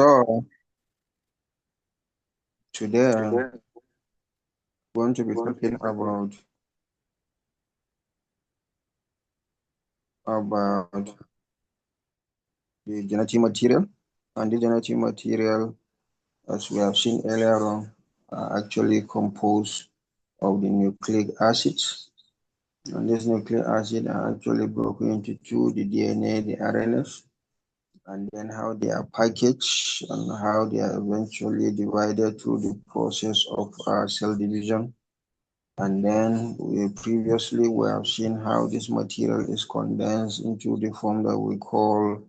So today I'm going to be talking about the genetic material, and the genetic material, as we have seen earlier on, are actually composed of the nucleic acids. And these nucleic acids are actually broken into two: the DNA, the RNA, and then how they are packaged and how they are eventually divided through the process of cell division. And then previously we have seen how this material is condensed into the form that we call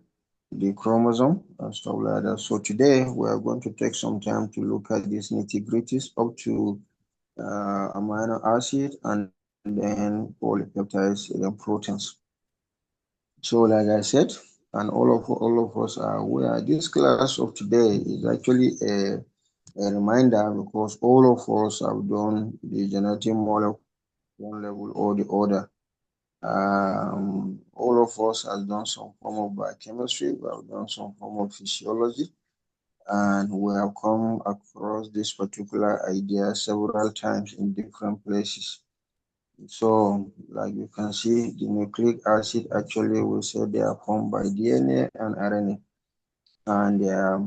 the chromosome and stuff like that. So today we are going to take some time to look at these nitty-gritties up to amino acid and then polypeptides and proteins. So like I said, and all of us are aware, this class of today is actually a reminder, because all of us have done the genetic molecule one level or the other. All of us have done some form of biochemistry, we have done some form of physiology, and we have come across this particular idea several times in different places. So, like you can see, the nucleic acid actually, we say they are formed by DNA and RNA, and they are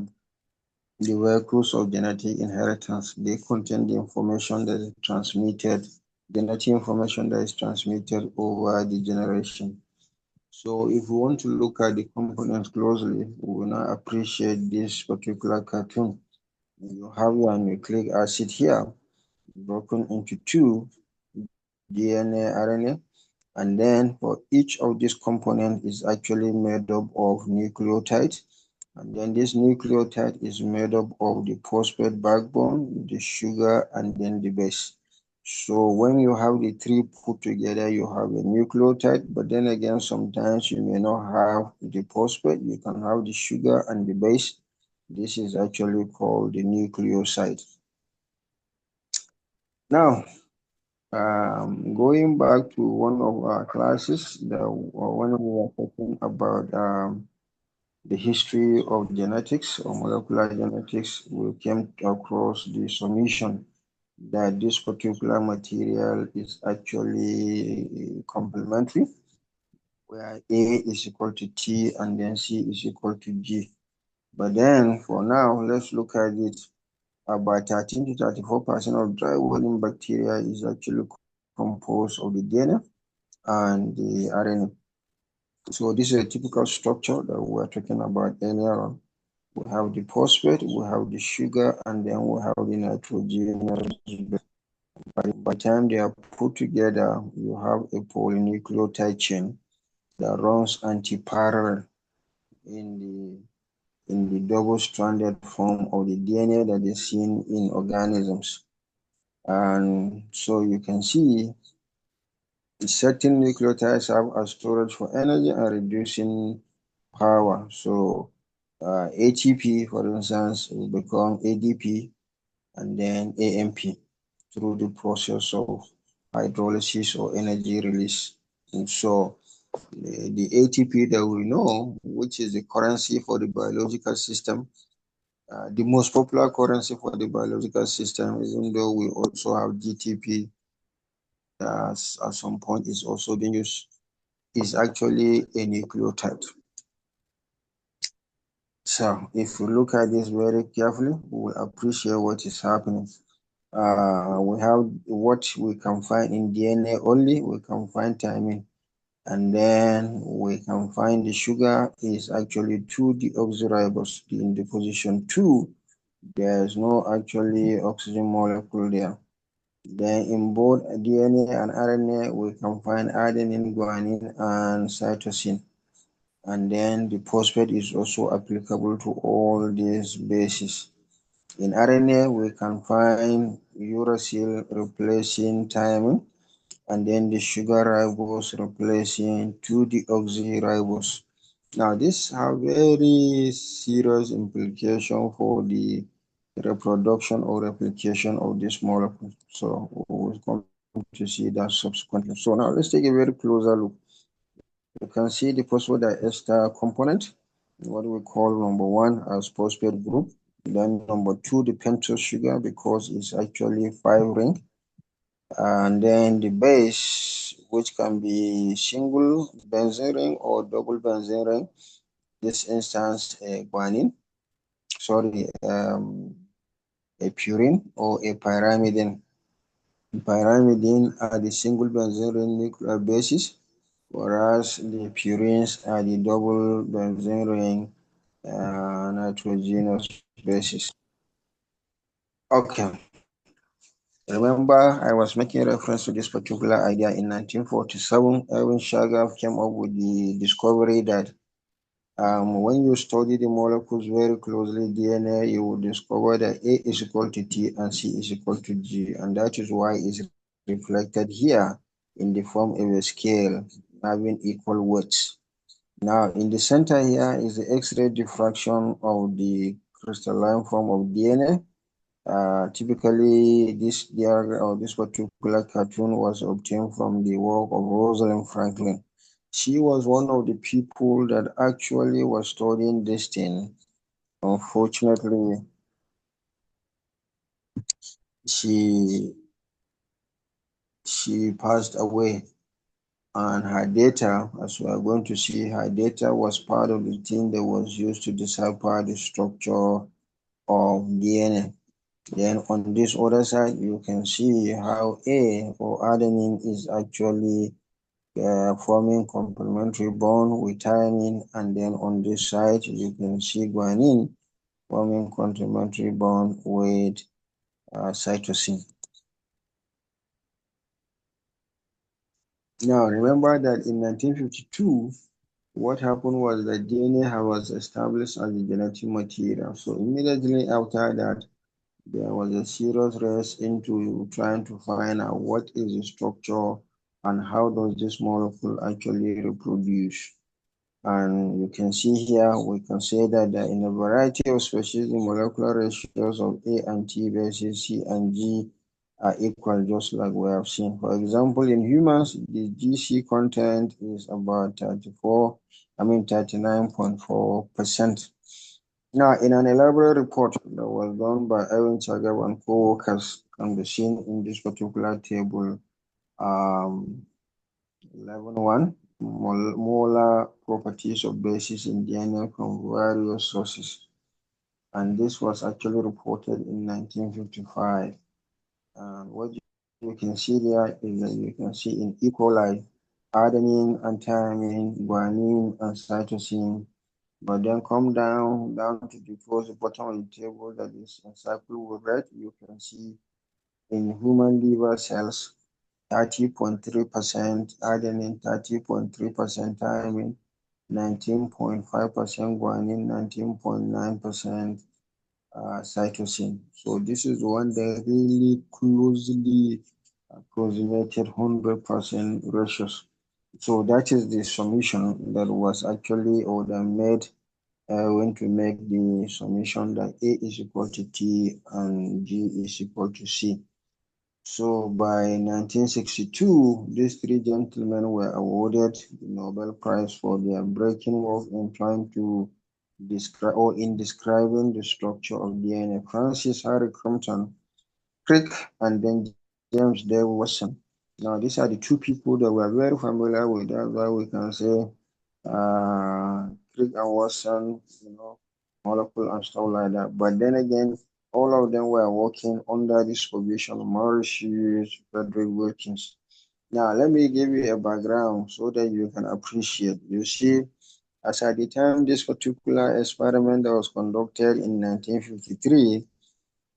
the vehicles of genetic inheritance. They contain the information that is transmitted, genetic information that is transmitted over the generation. So if we want to look at the components closely, we will now appreciate this particular cartoon. You have your nucleic acid here, broken into two, DNA, RNA, and then for each of these components is actually made up of nucleotides. And then this nucleotide is made up of the phosphate backbone, the sugar, and then the base. So when you have the three put together, you have a nucleotide, but then again, sometimes you may not have the phosphate, you can have the sugar and the base. This is actually called the nucleoside. Now, going back to one of our classes, when we were talking about the history of genetics or molecular genetics, we came across the summation that this particular material is actually complementary, where A is equal to T and then C is equal to G. But then for now, let's look at it. About 13 to 34% of dry volume bacteria is actually composed of the DNA and the RNA. So this is a typical structure that we were talking about earlier on. We have the phosphate, we have the sugar, and then we have the nitrogen. By the time they are put together, you have a polynucleotide chain that runs antiparallel in the double-stranded form of the DNA that is seen in organisms. And so you can see certain nucleotides have a storage for energy and reducing power. So ATP, for instance, will become ADP and then AMP through the process of hydrolysis or energy release. And so the ATP that we know, which is the currency for the biological system, the most popular currency for the biological system, even though we also have GTP, at some point is also being used, is actually a nucleotide. So if we look at this very carefully, we will appreciate what is happening. We have what we can find in DNA only, we can find thymine, and then we can find the sugar is actually 2-deoxyribose. In the position 2, there is no actually oxygen molecule there. Then in both DNA and RNA, we can find adenine, guanine, and cytosine. And then the phosphate is also applicable to all these bases. In RNA, we can find uracil replacing thymine, and then the sugar ribose replacing 2-deoxyribose. Now, this have very serious implication for the reproduction or replication of this molecule. So we'll come to see that subsequently. So now let's take a very closer look. You can see the phosphodiester component. what we call number one as phosphate group. Then number two, the pentose sugar, because it's actually 5 ring. And then the base, which can be single benzene ring or double benzene ring. This instance, guanine, sorry, a purine or a pyrimidine. Pyrimidine are the single benzene ring nuclear bases, whereas the purines are the double benzene ring nitrogenous bases. Okay, remember I was making reference to this particular idea in 1947. Erwin Chagall came up with the discovery that when you study the molecules very closely, DNA, you will discover that A is equal to T and C is equal to G, and that is why it's reflected here in the form of a scale having equal weights. Now, in the center here is the X-ray diffraction of the crystalline form of DNA. Typically, this diagram or this particular cartoon was obtained from the work of Rosalind Franklin. She was one of the people that actually was studying this thing. Unfortunately, she passed away, and her data, as we are going to see, her data was part of the thing that was used to decipher the structure of DNA. Then on this other side, you can see how A or adenine is actually forming complementary bond with thymine, and then on this side, you can see guanine forming complementary bond with cytosine. Now, remember that in 1952, what happened was that DNA was established as a genetic material. So immediately after that, there was a serious race into trying to find out what is the structure and how does this molecule actually reproduce. And you can see here, we can say that in a variety of species, the molecular ratios of A and T bases C and G are equal, just like we have seen. For example, in humans, the GC content is about 39.4%. Now, in an elaborate report that was done by Erwin Chagall and co-workers, can be seen in this particular table, 11.1, molar properties of bases in DNA from various sources. And this was actually reported in 1955. And what you can see there is that you can see in E. coli, adenine and thymine, guanine and cytosine. But then come down to the towards the bottom of the table that is encircled with red, you can see in human liver cells 30.3% adenine, 30.3% thymine, 19.5% guanine, 19.9% cytosine. So this is one that really closely approximated 100% ratios. So that is the summation that was actually or that made when to make the summation that A is equal to T and G is equal to C. So by 1962, these three gentlemen were awarded the Nobel Prize for their breaking work in trying to describe or in describing the structure of DNA. Francis Harry Crompton, Crick, and then James Dale Watson. Now, these are the two people that we're very familiar with. That's why we can say Crick and Watson, molecule and stuff like that. But then again, all of them were working under the supervision of Mauritius Frederick Wilkins. Now, let me give you a background so that you can appreciate. You see, as at the time this particular experiment that was conducted in 1953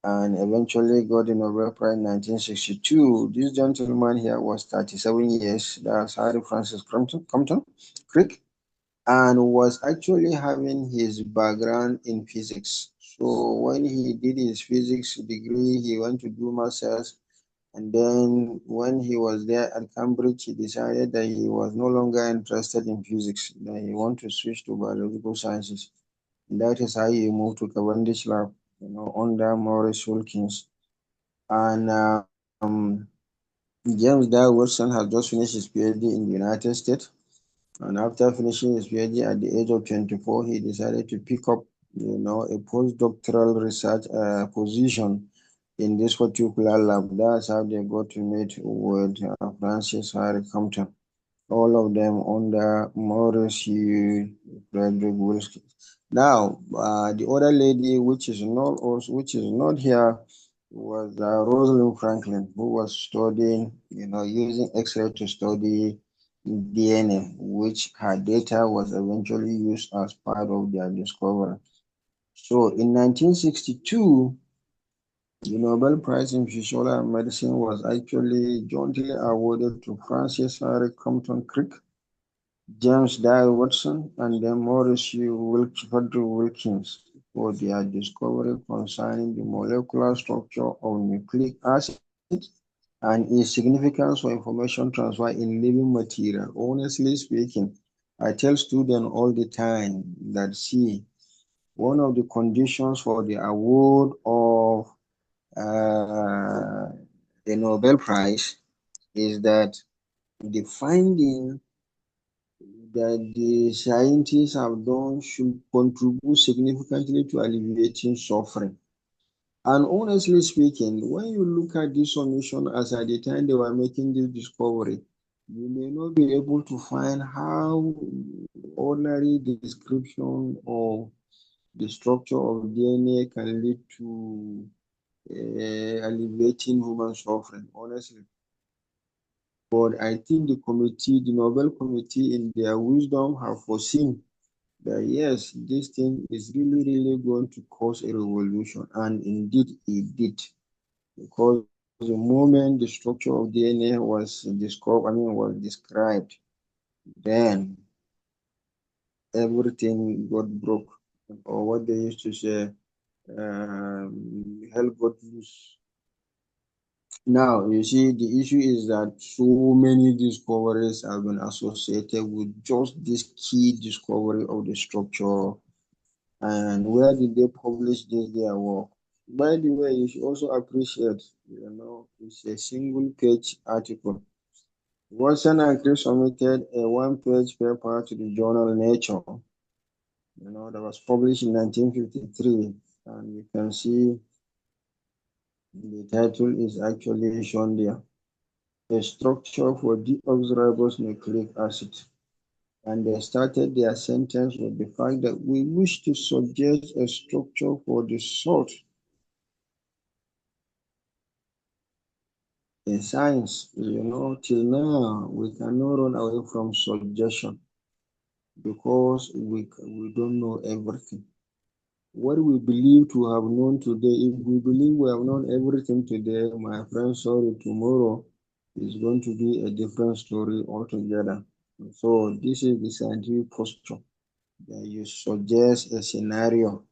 and eventually got the Nobel Prize in 1962, this gentleman here was 37 years. That's Harry Francis Compton, Crick, and was actually having his background in physics. So when he did his physics degree, he went to do masters. And then when he was there at Cambridge, he decided that he was no longer interested in physics, that he wanted to switch to biological sciences. And that is how he moved to Cavendish Lab, under Maurice Wilkins. And James Dye Wilson has just finished his PhD in the United States. And after finishing his PhD at the age of 24, he decided to pick up, a postdoctoral research position in this particular lab. That's how they got to meet with Francis Harry Compton. All of them under Maurice Hugh Frederick Wilson. Now, the other lady, which is not here, was Rosalind Franklin, who was studying, using X-ray to study DNA, which her data was eventually used as part of their discovery. So, in 1962, the Nobel Prize in Physiology and Medicine was actually jointly awarded to Francis Harry Compton Crick, James Dyer Watson, and then Maurice Frederick Wilkins for their discovery concerning the molecular structure of nucleic acid and its significance for information transfer in living material. Honestly speaking, I tell students all the time that, see, one of the conditions for the award of uh, the Nobel Prize is that the finding that the scientists have done should contribute significantly to alleviating suffering. And honestly speaking, when you look at this solution as at the time they were making this discovery, you may not be able to find how ordinary description of the structure of DNA can lead to alleviating human suffering, honestly. But I think the Nobel Committee, in their wisdom, have foreseen that yes, this thing is really, really going to cause a revolution. And indeed, it did. Because the moment the structure of DNA was was described, then everything got broke. Or what they used to say, hell got loose. Now, you see, the issue is that so many discoveries have been associated with just this key discovery of the structure. And where did they publish their work? By the way, you should also appreciate, it's a single page article. Watson and Crick submitted a one-page paper to the journal Nature, that was published in 1953. And you can see the title is actually shown there. A structure for deoxyribose nucleic acid. And they started their sentence with the fact that we wish to suggest a structure for the salt. In science, till now, we cannot run away from suggestion because we don't know everything. What we believe to have known today, if we believe we have known everything today, my friend, sorry, tomorrow is going to be a different story altogether. So this is the scientific posture that you suggest a scenario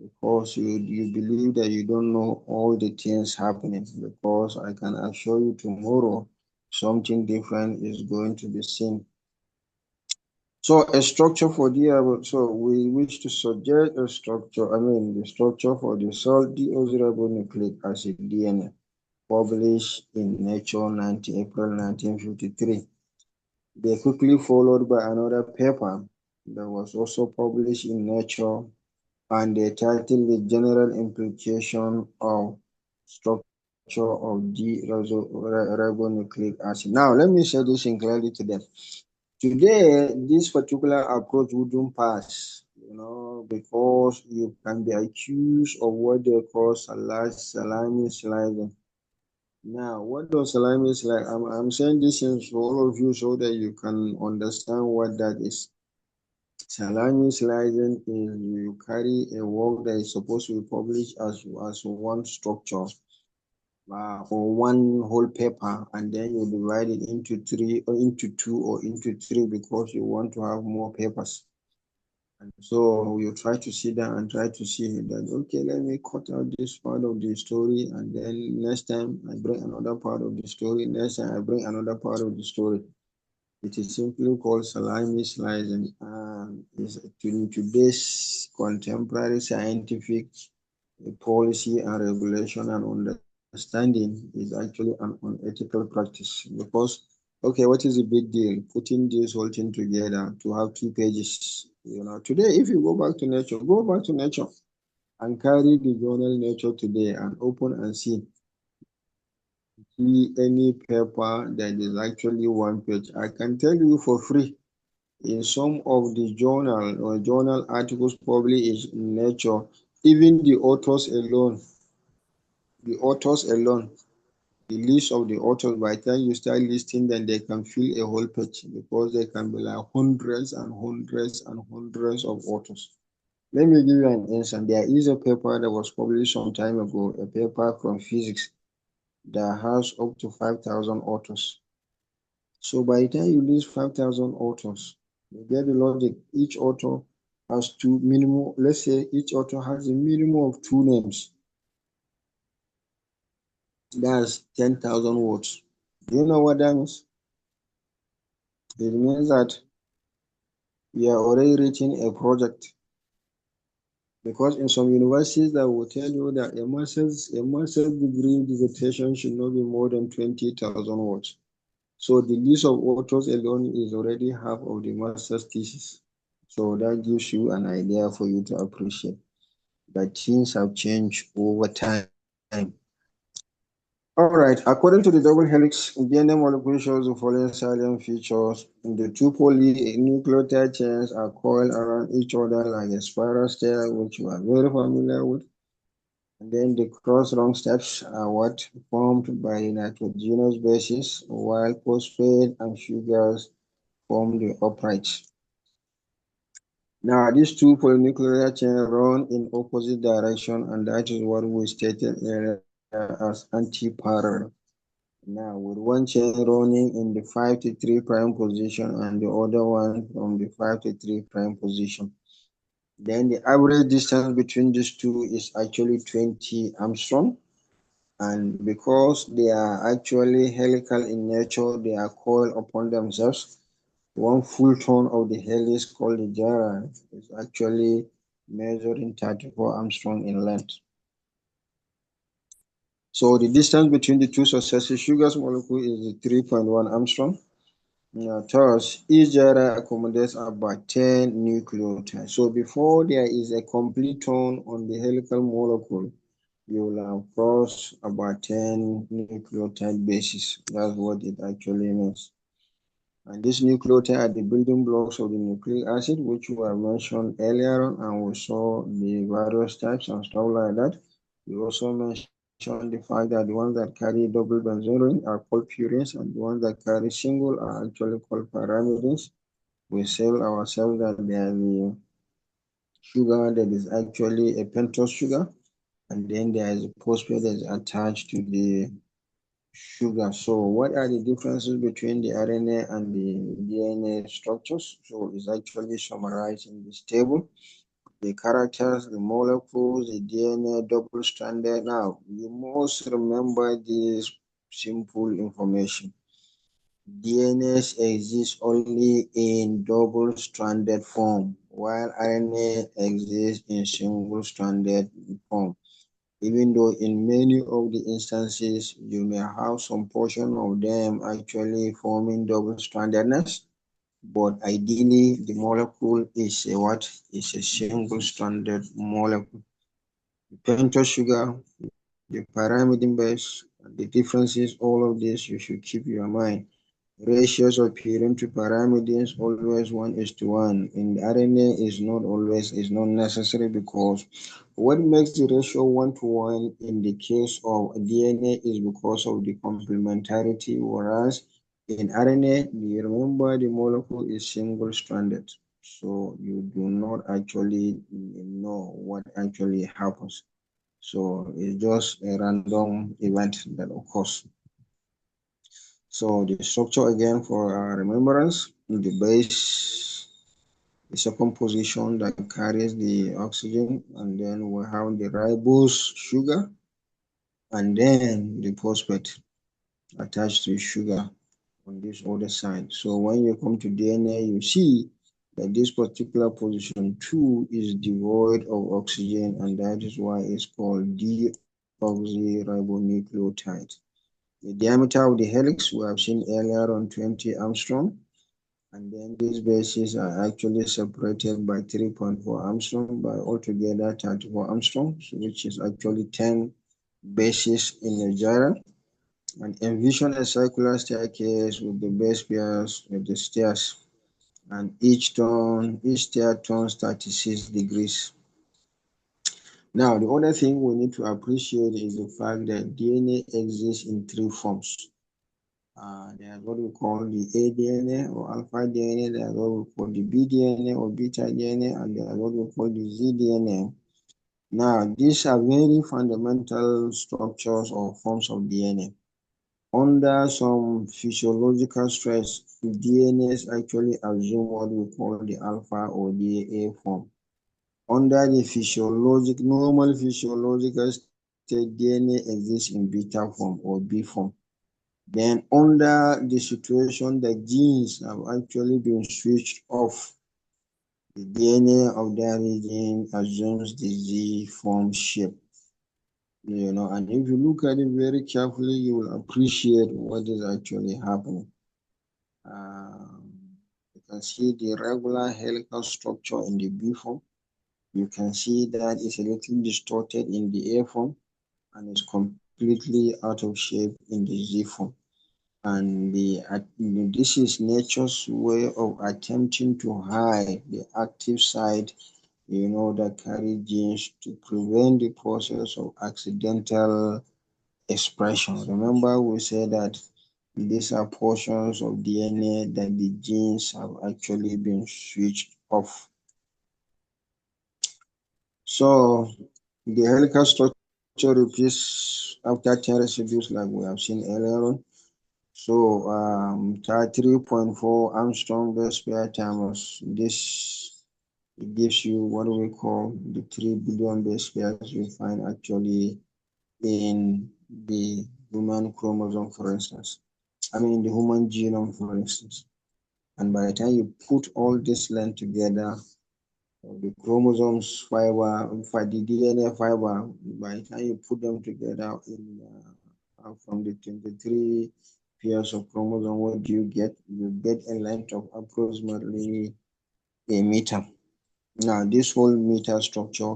because you believe that you don't know all the things happening, because I can assure you tomorrow something different is going to be seen. So a structure for so we wish to suggest a structure, the structure for the salt deoxyribonucleic acid DNA, published in Nature April 1953. They quickly followed by another paper that was also published in Nature, and they titled the general implication of structure of deoxyribonucleic acid. Now, let me say this in clearly to them. Today, this particular approach wouldn't pass, because you can be accused of what they call salami slicing. Now, what does salami like? I'm saying this for all of you so that you can understand what that is. Salami slicing is you carry a work that is supposed to be published as one structure or one whole paper, and then you divide it into three or into two or into three because you want to have more papers. And so you try to sit down and try to see that, okay, let me cut out this part of the story, and then next time I bring another part of the story, next time I bring another part of the story. It is simply called salami slicing, and is to today's contemporary scientific policy and regulation and understanding is actually an unethical practice, because Okay, what is the big deal? Putting this whole thing together to have 2 pages. Today, if you go back to nature and carry the journal nature today and open and see any paper that is actually 1 page. I can tell you for free, in some of the journal or journal articles published in Nature, even the authors alone, the list of the authors, by the time you start listing them, they can fill a whole page because they can be like hundreds and hundreds and hundreds of authors. Let me give you an instance. There is a paper that was published some time ago, a paper from physics that has up to 5,000 authors. So by the time you list 5,000 authors, you get the logic. Each author has two minimum, let's say each author has a minimum of two names. That's 10,000 words. Do you know what that means? It means that you are already written a project. Because in some universities that will tell you that a master's degree dissertation should not be more than 20,000 words. So the list of authors alone is already half of the master's thesis. So that gives you an idea for you to appreciate that things have changed over time. All right, according to the double helix, DNA molecule shows the following salient features. The two polynucleotide chains are coiled around each other like a spiral stair, which you are very familiar with. And then the cross-rung steps are what formed by nitrogenous bases, while phosphate and sugars form the uprights. Now, these two polynuclear chains run in opposite direction, and that is what we stated earlier as antiparallel. Now, with one chain running in the 5 to 3 prime position and the other one from the 5 to 3 prime position. Then the average distance between these two is actually 20 Armstrong. And because they are actually helical in nature, they are coiled upon themselves. One full turn of the helix called the gyre is actually measuring 34 Armstrong in length. So the distance between the two successive sugars molecule is 3.1 Armstrong. Now, thus, each gyre accommodates about 10 nucleotides. So before there is a complete turn on the helical molecule, you will have crossed about 10 nucleotide bases. That's what it actually means. And these nucleotides are the building blocks of the nucleic acid, which we have mentioned earlier on, and we saw the various types and stuff like that. We also mentioned the fact that the ones that carry double benzoin are called purines, and the ones that carry single are actually called pyrimidines. We tell ourselves that they are the sugar that is actually a pentose sugar, and then there is a phosphate that is attached to the sugar. So what are the differences between the RNA and the DNA structures? So it's actually summarized in this table. The characters, the molecules, the DNA double-stranded. Now, you must remember this simple information. DNA exists only in double-stranded form, while RNA exists in single-stranded form. Even though in many of the instances, you may have some portion of them actually forming double-strandedness, but ideally the molecule is a what? Is a single-stranded molecule. The pentose sugar, the pyrimidine base, the differences, all of this you should keep in your mind. Ratios of purine to pyrimidines always 1:1. In RNA is not necessary, because what makes the ratio 1:1 in the case of DNA is because of the complementarity, whereas in RNA, you remember the molecule is single-stranded. So you do not actually know what actually happens. So it's just a random event that occurs. So the structure again for our remembrance, the base, the second position that carries the oxygen, and then we have the ribose sugar, and then the phosphate attached to sugar on this other side. So when you come to DNA, you see that this particular position 2 is devoid of oxygen, and that is why it's called deoxyribonucleotide. The diameter of the helix we have seen earlier on 20 Armstrong, and then these bases are actually separated by 3.4 Armstrong by altogether 34 Armstrong, which is actually 10 bases in a gyre. And envision a circular staircase with the base pairs with the stairs, and each stair turns 36 degrees. Now, the other thing we need to appreciate is the fact that DNA exists in three forms. There's what we call the A-DNA or alpha DNA, there's what we call the B-DNA or beta DNA, and there's what we call the Z-DNA. Now, these are very fundamental structures or forms of DNA. Under some physiological stress, DNAs actually assume what we call the alpha or the A form. Under the normal physiological state, DNA exists in beta form or B form. Then under the situation that genes have actually been switched off, the DNA of that region assumes the Z form shape. And if you look at it very carefully, you will appreciate what is actually happening. You can see the regular helical structure in the B form. You can see that it's a little distorted in the A form and it's completely out of shape in the Z form. And this is nature's way of attempting to hide the active side, that carry genes to prevent the process of accidental expression. Remember, we said that these are portions of DNA that the genes have actually been switched off. So the helical structure repeats after 10 residues like we have seen earlier on. So 3.4 Armstrong base pair times this, it gives you what we call the 3 billion base pairs you find actually in the human chromosome, for instance. I mean the human genome, for instance. And by the time you put all this length together, the chromosomes fiber, the DNA fiber, by the time you put them together from the 23 pairs of chromosome, what do you get? You get a length of approximately a meter. Now, this whole meter structure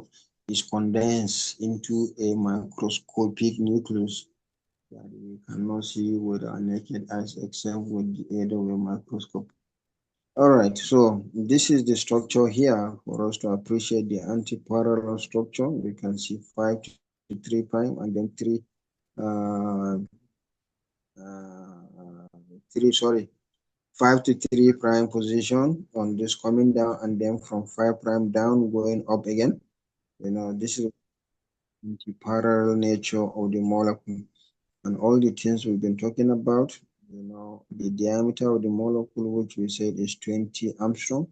is condensed into a microscopic nucleus that we cannot see with our naked eyes except with the aid of a microscope. All right, so this is the structure here for us to appreciate the anti-parallel structure. We can see 5 to 3 prime and then 5 to 3 prime position on this coming down, and then from 5 prime down going up again. This is the parallel nature of the molecule, and all the things we've been talking about. The diameter of the molecule, which we said is 20 Armstrong.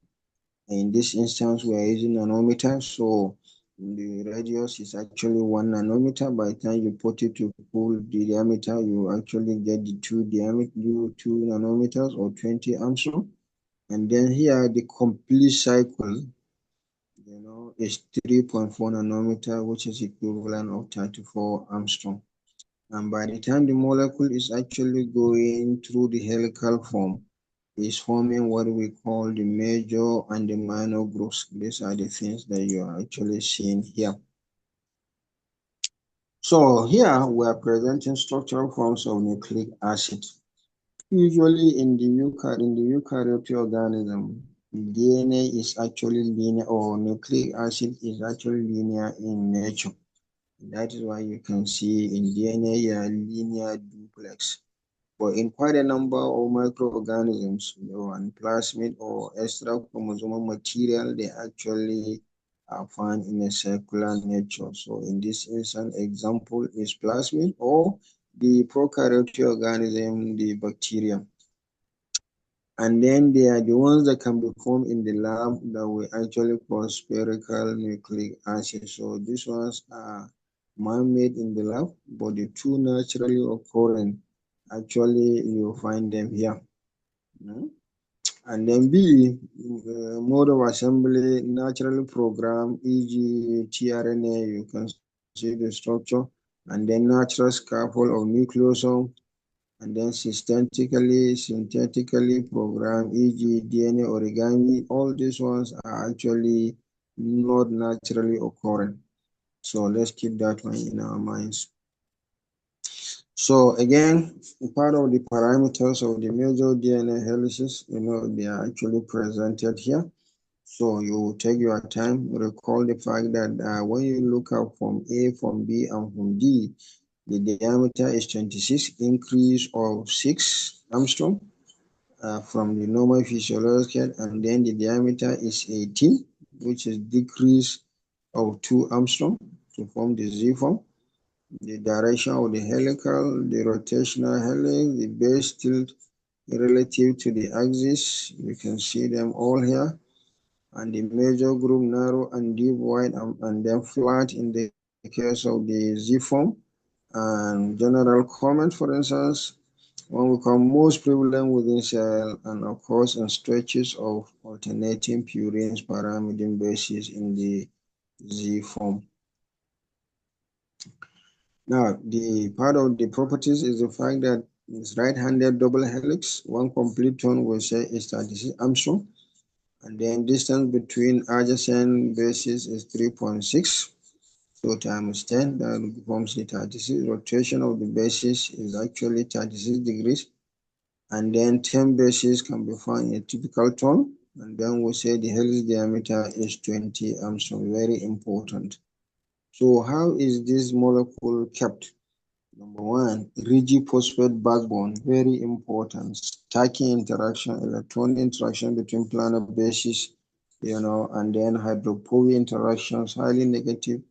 In this instance, we are using nanometer, so the radius is actually 1 nanometer. By the time you put it to full diameter, you actually get the 2 nanometers or 20 Armstrong. And then here, the complete cycle, is 3.4 nanometer, which is equivalent of 34 Armstrong. And by the time the molecule is actually going through the helical form, is forming what we call the major and the minor groups. These are the things that you are actually seeing here. So here we are presenting structural forms of nucleic acid. Usually in the eukaryotic organism, DNA is actually linear, or nucleic acid is actually linear in nature. That is why you can see in DNA a linear duplex. But in quite a number of microorganisms, and plasmid or extra chromosomal material, they actually are found in a circular nature. So in this instance, example is plasmid, or the prokaryotic organism, the bacteria. And then they are the ones that can be formed in the lab that we actually call spherical nucleic acid. So these ones are man-made in the lab, but the two naturally occurring, actually you find them here. And then B, mode of assembly, naturally programmed, e.g. tRNA, you can see the structure, and then natural scaffold of nucleosome, and then synthetically programmed, e.g. DNA origami. All these ones are actually not naturally occurring. So let's keep that one in our minds. So again, part of the parameters of the major DNA helices, they are actually presented here. So you take your time, recall the fact that when you look at from A, from B, and from D, the diameter is 26, increase of 6 Armstrong from the normal physiological, and then the diameter is 18, which is decrease of 2 Armstrong to form the Z form. The direction of the helical, the rotational helix, the base tilt relative to the axis, you can see them all here. And the major group narrow and deep wide, and then flat in the case of the Z form. And general comment, for instance, one will come most prevalent within cell, and of course in stretches of alternating purines pyrimidine bases in the Z form. Now, the part of the properties is the fact that it's right-handed double helix. One complete turn will say is 36 Armstrong. And then distance between adjacent bases is 3.6. So times 10, that becomes the 36. Rotation of the bases is actually 36 degrees. And then 10 bases can be found in a typical turn. And then we say the helix diameter is 20 Armstrong. Very important. So how is this molecule kept? Number one, rigid phosphate backbone, very important. Stacking interaction, electron interaction between planar bases, and then hydrophobic interactions, highly negative,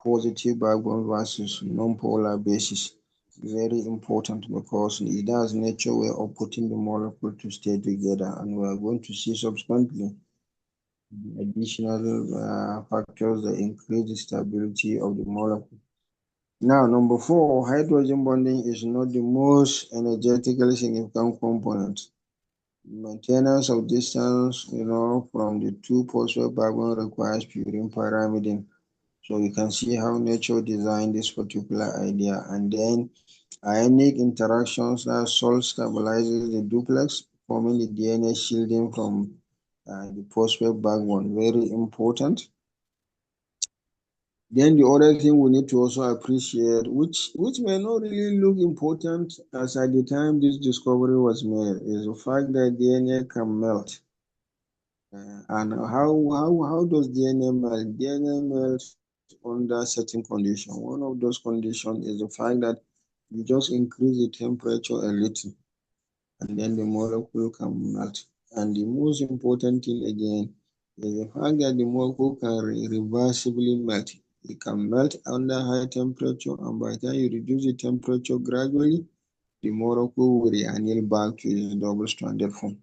positive backbone versus non-polar bases. Very important because it has nature way of putting the molecule to stay together, and we are going to see subsequently additional factors that increase the stability of the molecule. Now, number four, hydrogen bonding is not the most energetically significant component. Maintenance of distance, from the two phosphate backbone requires purine pyrimidine. So you can see how nature designed this particular idea. And then ionic interactions that salt stabilizes the duplex, forming the DNA shielding from the phosphate backbone. Very important. Then the other thing we need to also appreciate, which may not really look important as at the time this discovery was made, is the fact that DNA can melt. And how does DNA melt? DNA melts under certain conditions. One of those conditions is the fact that you just increase the temperature a little, and then the molecule can melt. And the most important thing again is the fact that the molecule can reversibly melt. It can melt under high temperature, and by the time you reduce the temperature gradually, the molecule will reanneal back to its double-stranded form.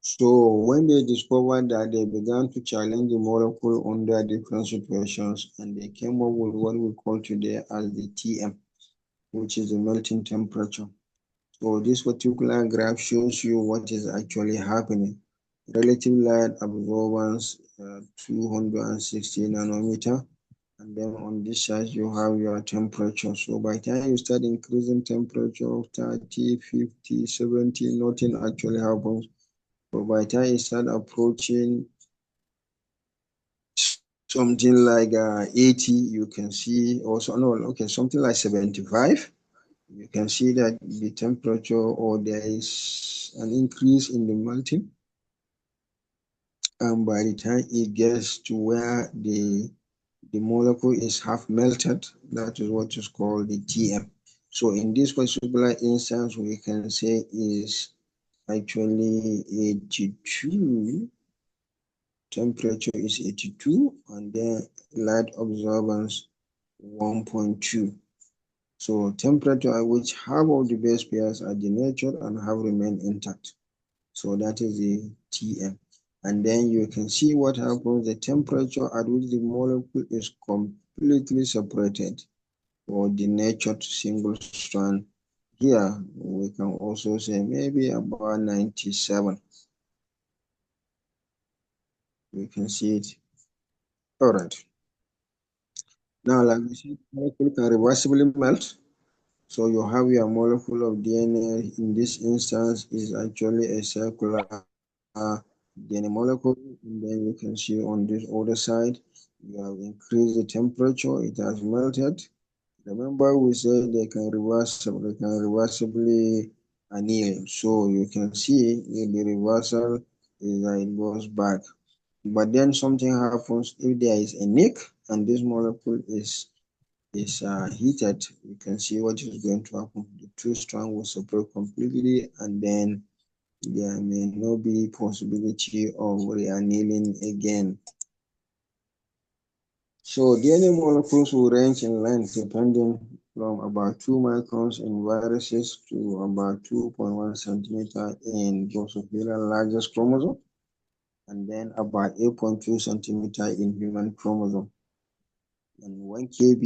So when they discovered that, they began to challenge the molecule under different situations, and they came up with what we call today as the TM, which is the melting temperature. So this particular graph shows you what is actually happening. Relative light absorbance, 260 nanometer. And then on this side, you have your temperature. So by the time you start increasing temperature of 30, 50, 70, nothing actually happens. But by the time you start approaching something like 80, you can see also, no, okay, something like 75. You can see that the temperature, or there is an increase in the melting. And by the time it gets to where the molecule is half melted, that is what is called the TM. So in this particular instance, we can say is actually 82. Temperature is 82, and then light absorbance 1.2. So temperature at which half of the base pairs are denatured and have remained intact. So that is the TM. And then you can see what happens, the temperature at which the molecule is completely separated or denatured single strand. Here, we can also say maybe about 97. You can see it. All right. Now, like we said, molecule can reversibly melt. So you have your molecule of DNA. In this instance, is actually a circular DNA molecule. And then you can see on this other side, you have increased the temperature. It has melted. Remember, we said they can reversibly anneal. So you can see the reversal is that it goes back. But then something happens if there is a nick and this molecule is heated. You can see what is going to happen. The two strands will separate completely, and then there may not be possibility of reannealing again. So DNA molecules will range in length depending from about 2 microns in viruses to about 2.1 centimeter in Drosophila largest chromosome, and then about 8.2 centimeter in human chromosome. And 1 kb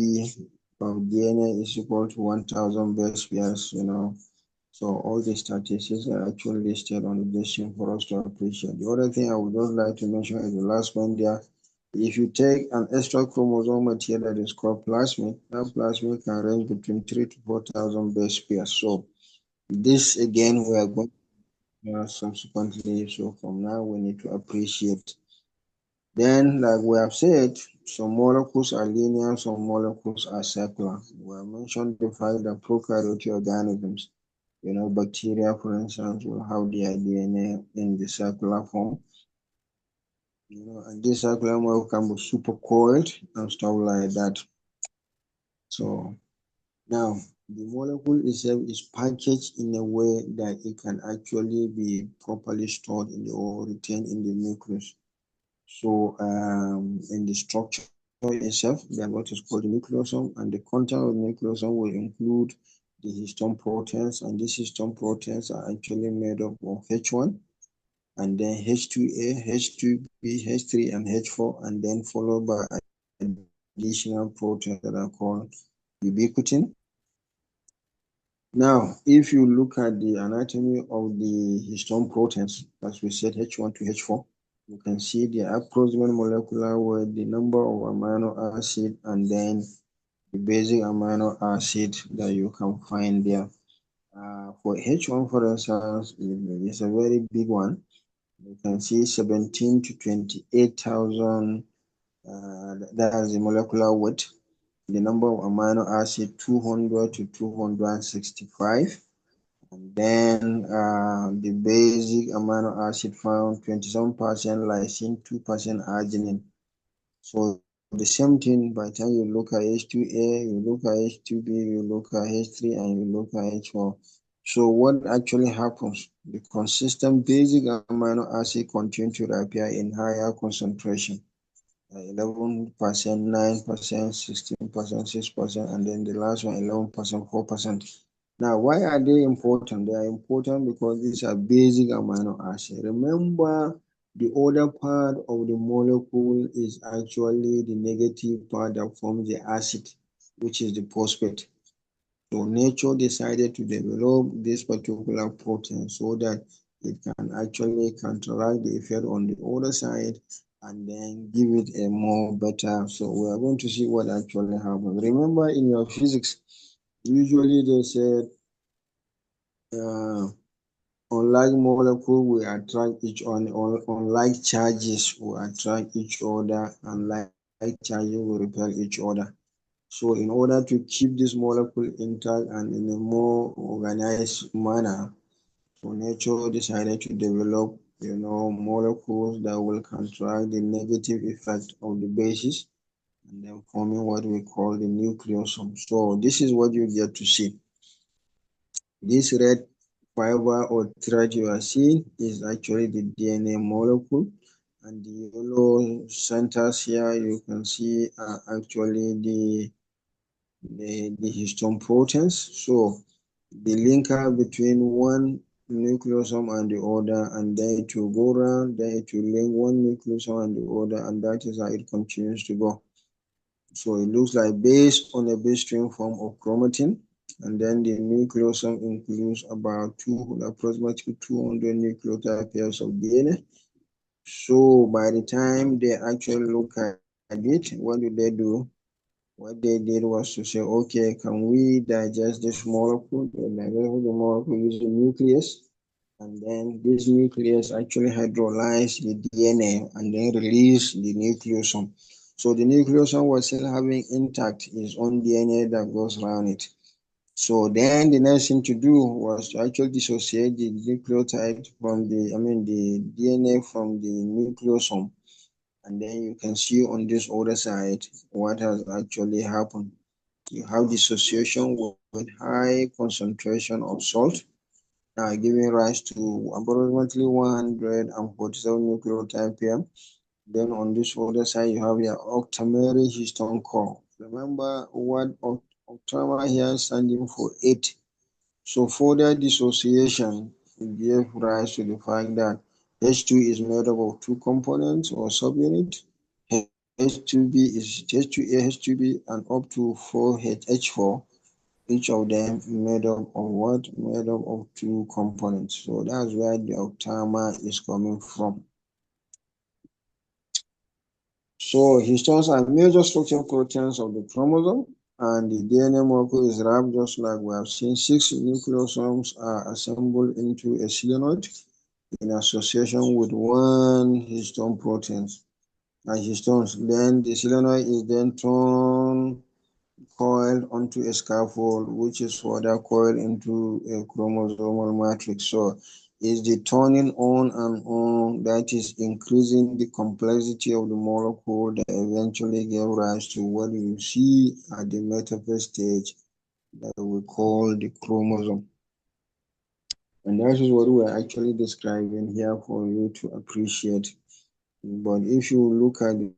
of DNA is equal to 1,000 base pairs, So all the statistics are actually listed on the listing for us to appreciate. The other thing I would just like to mention is the last one there. If you take an extra chromosome material that is called plasmid, that plasmid can range between 3,000 to 4,000 base pairs. So this again we are going to subsequently. So from now we need to appreciate. Then, like we have said, some molecules are linear, some molecules are circular. We have mentioned the fact that prokaryotic organisms, bacteria, for instance, will have their DNA in the circular form. And this circular model can be supercoiled and stuff like that. So now the molecule itself is packaged in a way that it can actually be properly stored or retained in the nucleus. So in the structure itself, there's what is called the nucleosome, and the content of the nucleosome will include the histone proteins, and these histone proteins are actually made up of H1, and then H2A, H2B, H3, and H4, and then followed by additional proteins that are called ubiquitin. Now, if you look at the anatomy of the histone proteins, as we said, H1 to H4, you can see the approximate molecular weight, the number of amino acid, and then the basic amino acid that you can find there. For H1, for instance, it's a very big one. You can see 17 to 28,000, that's the molecular weight. The number of amino acid, 200 to 265. And then the basic amino acid found, 27% lysine, 2% arginine. So the same thing, by the time you look at H2A, you look at H2B, you look at H3, and you look at H4. So what actually happens? The consistent basic amino acid continue to appear in higher concentration. 11%, 9%, 16%, 6%, and then the last one, 11%, 4%. Now, why are they important? They are important because these are basic amino acids. Remember, the other part of the molecule is actually the negative part that forms the acid, which is the phosphate. So nature decided to develop this particular protein so that it can actually counteract the effect on the other side and then give it a more better. So we are going to see what actually happens. Remember, in your physics, usually they said unlike molecule will attract each other, unlike charges will attract each other, and like charges will repel each other. So in order to keep this molecule intact and in a more organized manner, so nature decided to develop, molecules that will counteract the negative effect of the bases and then forming what we call the nucleosome. So this is what you get to see. This red fiber or thread you are seeing is actually the DNA molecule, and the yellow centers here you can see are actually the histone proteins. So the linker between one nucleosome and the other, and then it will go around, then it will link one nucleosome and the other, and that is how it continues to go. So it looks like based on a base string form of chromatin, and then the nucleosome includes about approximately 200 nucleotide pairs of DNA. So by the time they actually look at it, what do they do? What they did was to say, okay, can we digest this molecule? They digested the molecule using nucleus, and then this nucleus actually hydrolyzed the DNA and then released the nucleosome. So the nucleosome was still having intact its own DNA that goes around it. So then the next thing to do was to actually dissociate the nucleotide from the DNA from the nucleosome. And then you can see on this other side what has actually happened. You have dissociation with high concentration of salt, giving rise to approximately 147 nucleotide pair. Then on this other side, you have your octamer histone core. Remember what octamer here is standing for 8. So further dissociation gave rise to the fact that H2 is made up of two components or subunits. H2B is H2A, H2B, and up to 4H4. Each of them made up of what? Made up of two components. So that's where the octamer is coming from. So histones are major structural proteins of the chromosome, and the DNA molecule is wrapped just like we have seen. 6 nucleosomes are assembled into a solenoid in association with one histone protein and histones. Then the solenoid is then turned coiled onto a scaffold, which is further coiled into a chromosomal matrix. So it's the turning on and on that is increasing the complexity of the molecule that eventually give rise to what you see at the metaphase stage that we call the chromosome. And that is what we're actually describing here for you to appreciate. But if you look at the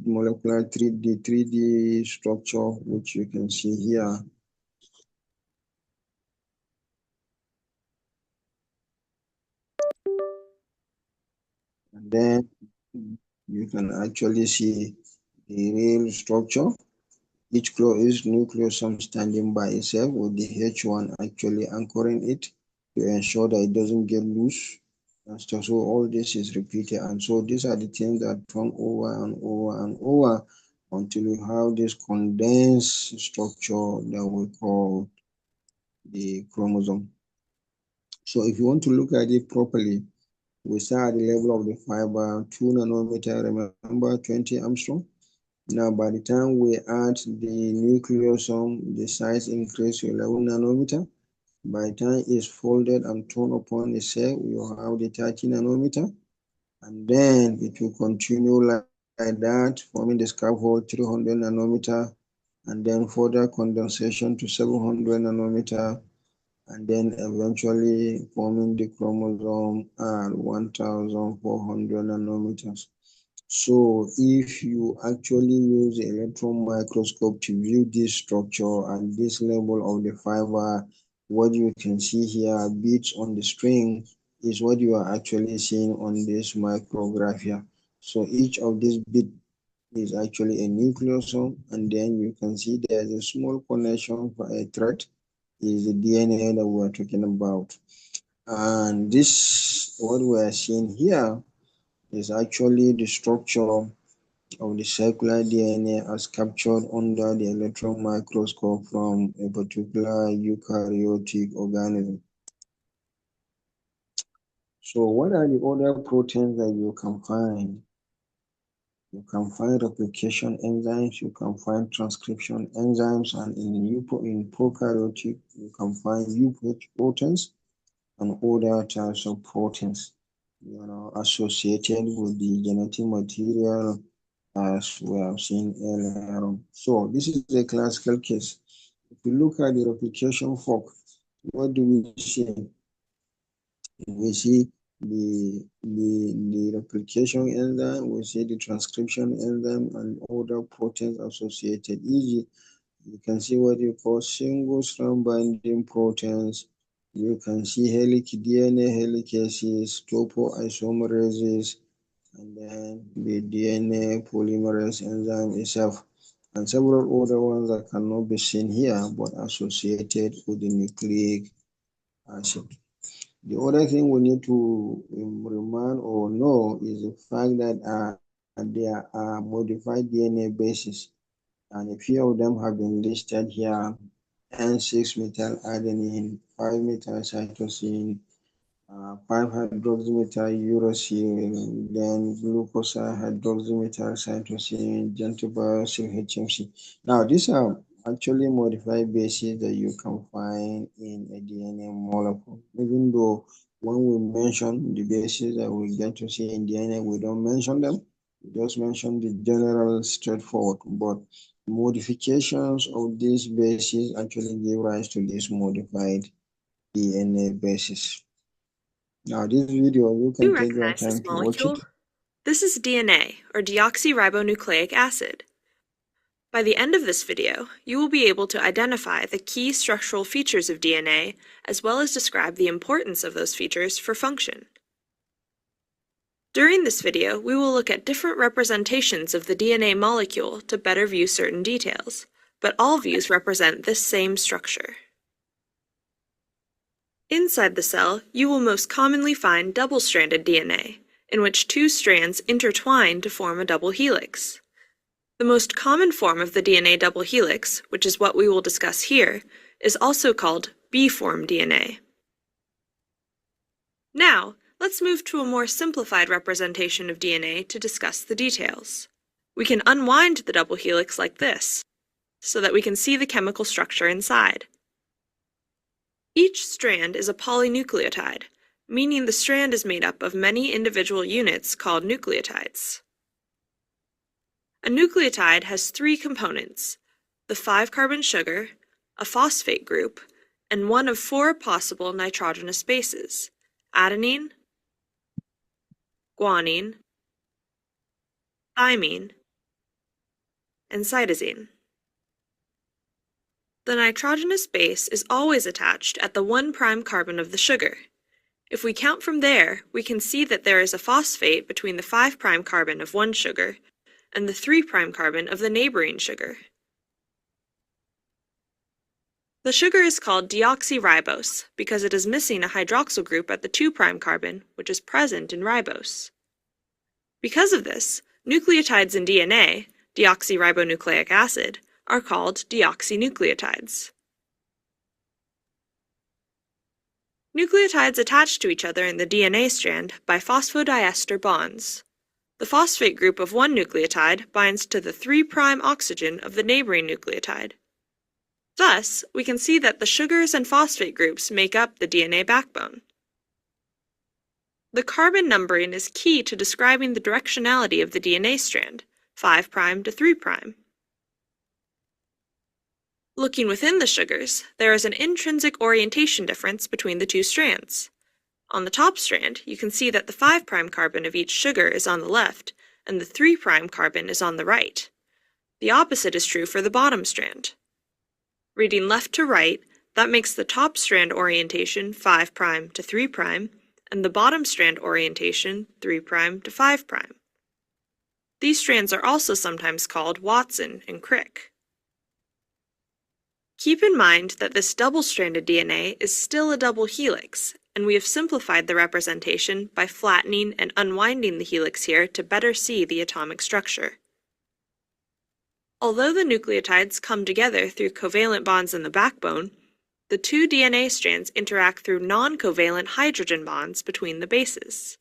molecular 3D structure, which you can see here, and then you can actually see the real structure. Each nucleosome standing by itself with the H1 actually anchoring it to ensure that it doesn't get loose. And so all this is repeated. And so these are the things that turn over and over and over until you have this condensed structure that we call the chromosome. So if you want to look at it properly, we start at the level of the fiber, 2 nanometer, remember 20 Armstrong? Now, by the time we add the nucleosome, the size increases to 11 nanometer. By the time it's folded and torn upon the cell, you have the 30 nanometer. And then it will continue like that, forming the scaffold 300 nanometer, and then further condensation to 700 nanometer, and then eventually forming the chromosome at 1,400 nanometers. So if you actually use the electron microscope to view this structure at this level of the fiber, what you can see here, beads on the string, is what you are actually seeing on this micrograph here. So each of these beads is actually a nucleosome, and then you can see there's a small connection for a thread, is the DNA that we're talking about. And this, what we are seeing here, is actually the structure of the circular DNA as captured under the electron microscope from a particular eukaryotic organism. So what are the other proteins that you can find? You can find replication enzymes, you can find transcription enzymes, and in prokaryotic, you can find UPH proteins and other types of proteins, associated with the genetic material as we have seen earlier on. So this is a classical case. If you look at the replication fork, what do we see? We see the replication enzyme, we see the transcription enzyme, and other proteins associated. E.g., you can see what you call single strand binding proteins. You can see DNA helicases, topoisomerases, and then the DNA polymerase enzyme itself, and several other ones that cannot be seen here but associated with the nucleic acid. The other thing we need to remind or know is the fact that there are modified DNA bases and a few of them have been listed here: N6-methyladenine, 5-methylcytosine, 5-hydroxymethyluracil, then glucosylhydroxymethylcytosine, gentobacil HMC. Now, these are actually modified bases that you can find in a DNA molecule. Even though when we mention the bases that we get to see in DNA, we don't mention them. We just mention the general straightforward. But modifications of these bases actually give rise to these modified DNA bases. Now, this video, you Do can you take your recognize time this to watch it. molecule? This is DNA, or deoxyribonucleic acid. By the end of this video, you will be able to identify the key structural features of DNA, as well as describe the importance of those features for function. During this video, we will look at different representations of the DNA molecule to better view certain details, but all views represent this same structure. Inside the cell, you will most commonly find double-stranded DNA, in which two strands intertwine to form a double helix. The most common form of the DNA double helix, which is what we will discuss here, is also called B-form DNA. Now, let's move to a more simplified representation of DNA to discuss the details. We can unwind the double helix like this, so that we can see the chemical structure inside. Each strand is a polynucleotide, meaning the strand is made up of many individual units called nucleotides. A nucleotide has three components: the 5-carbon sugar, a phosphate group, and one of 4 possible nitrogenous bases: adenine, guanine, thymine, and cytosine. The nitrogenous base is always attached at the 1' carbon of the sugar. If we count from there, we can see that there is a phosphate between the 5' carbon of one sugar and the 3' carbon of the neighboring sugar. The sugar is called deoxyribose because it is missing a hydroxyl group at the 2' carbon, which is present in ribose. Because of this, nucleotides in DNA, deoxyribonucleic acid, are called deoxynucleotides. Nucleotides attach to each other in the DNA strand by phosphodiester bonds. The phosphate group of one nucleotide binds to the 3' oxygen of the neighboring nucleotide. Thus, we can see that the sugars and phosphate groups make up the DNA backbone. The carbon numbering is key to describing the directionality of the DNA strand, 5' to 3'. Looking within the sugars, there is an intrinsic orientation difference between the two strands. On the top strand, you can see that the 5' carbon of each sugar is on the left, and the 3' carbon is on the right. The opposite is true for the bottom strand. Reading left to right, that makes the top strand orientation 5' to 3', and the bottom strand orientation 3' to 5'. These strands are also sometimes called Watson and Crick. Keep in mind that this double-stranded DNA is still a double helix, and we have simplified the representation by flattening and unwinding the helix here to better see the atomic structure. Although the nucleotides come together through covalent bonds in the backbone, the two DNA strands interact through non-covalent hydrogen bonds between the bases.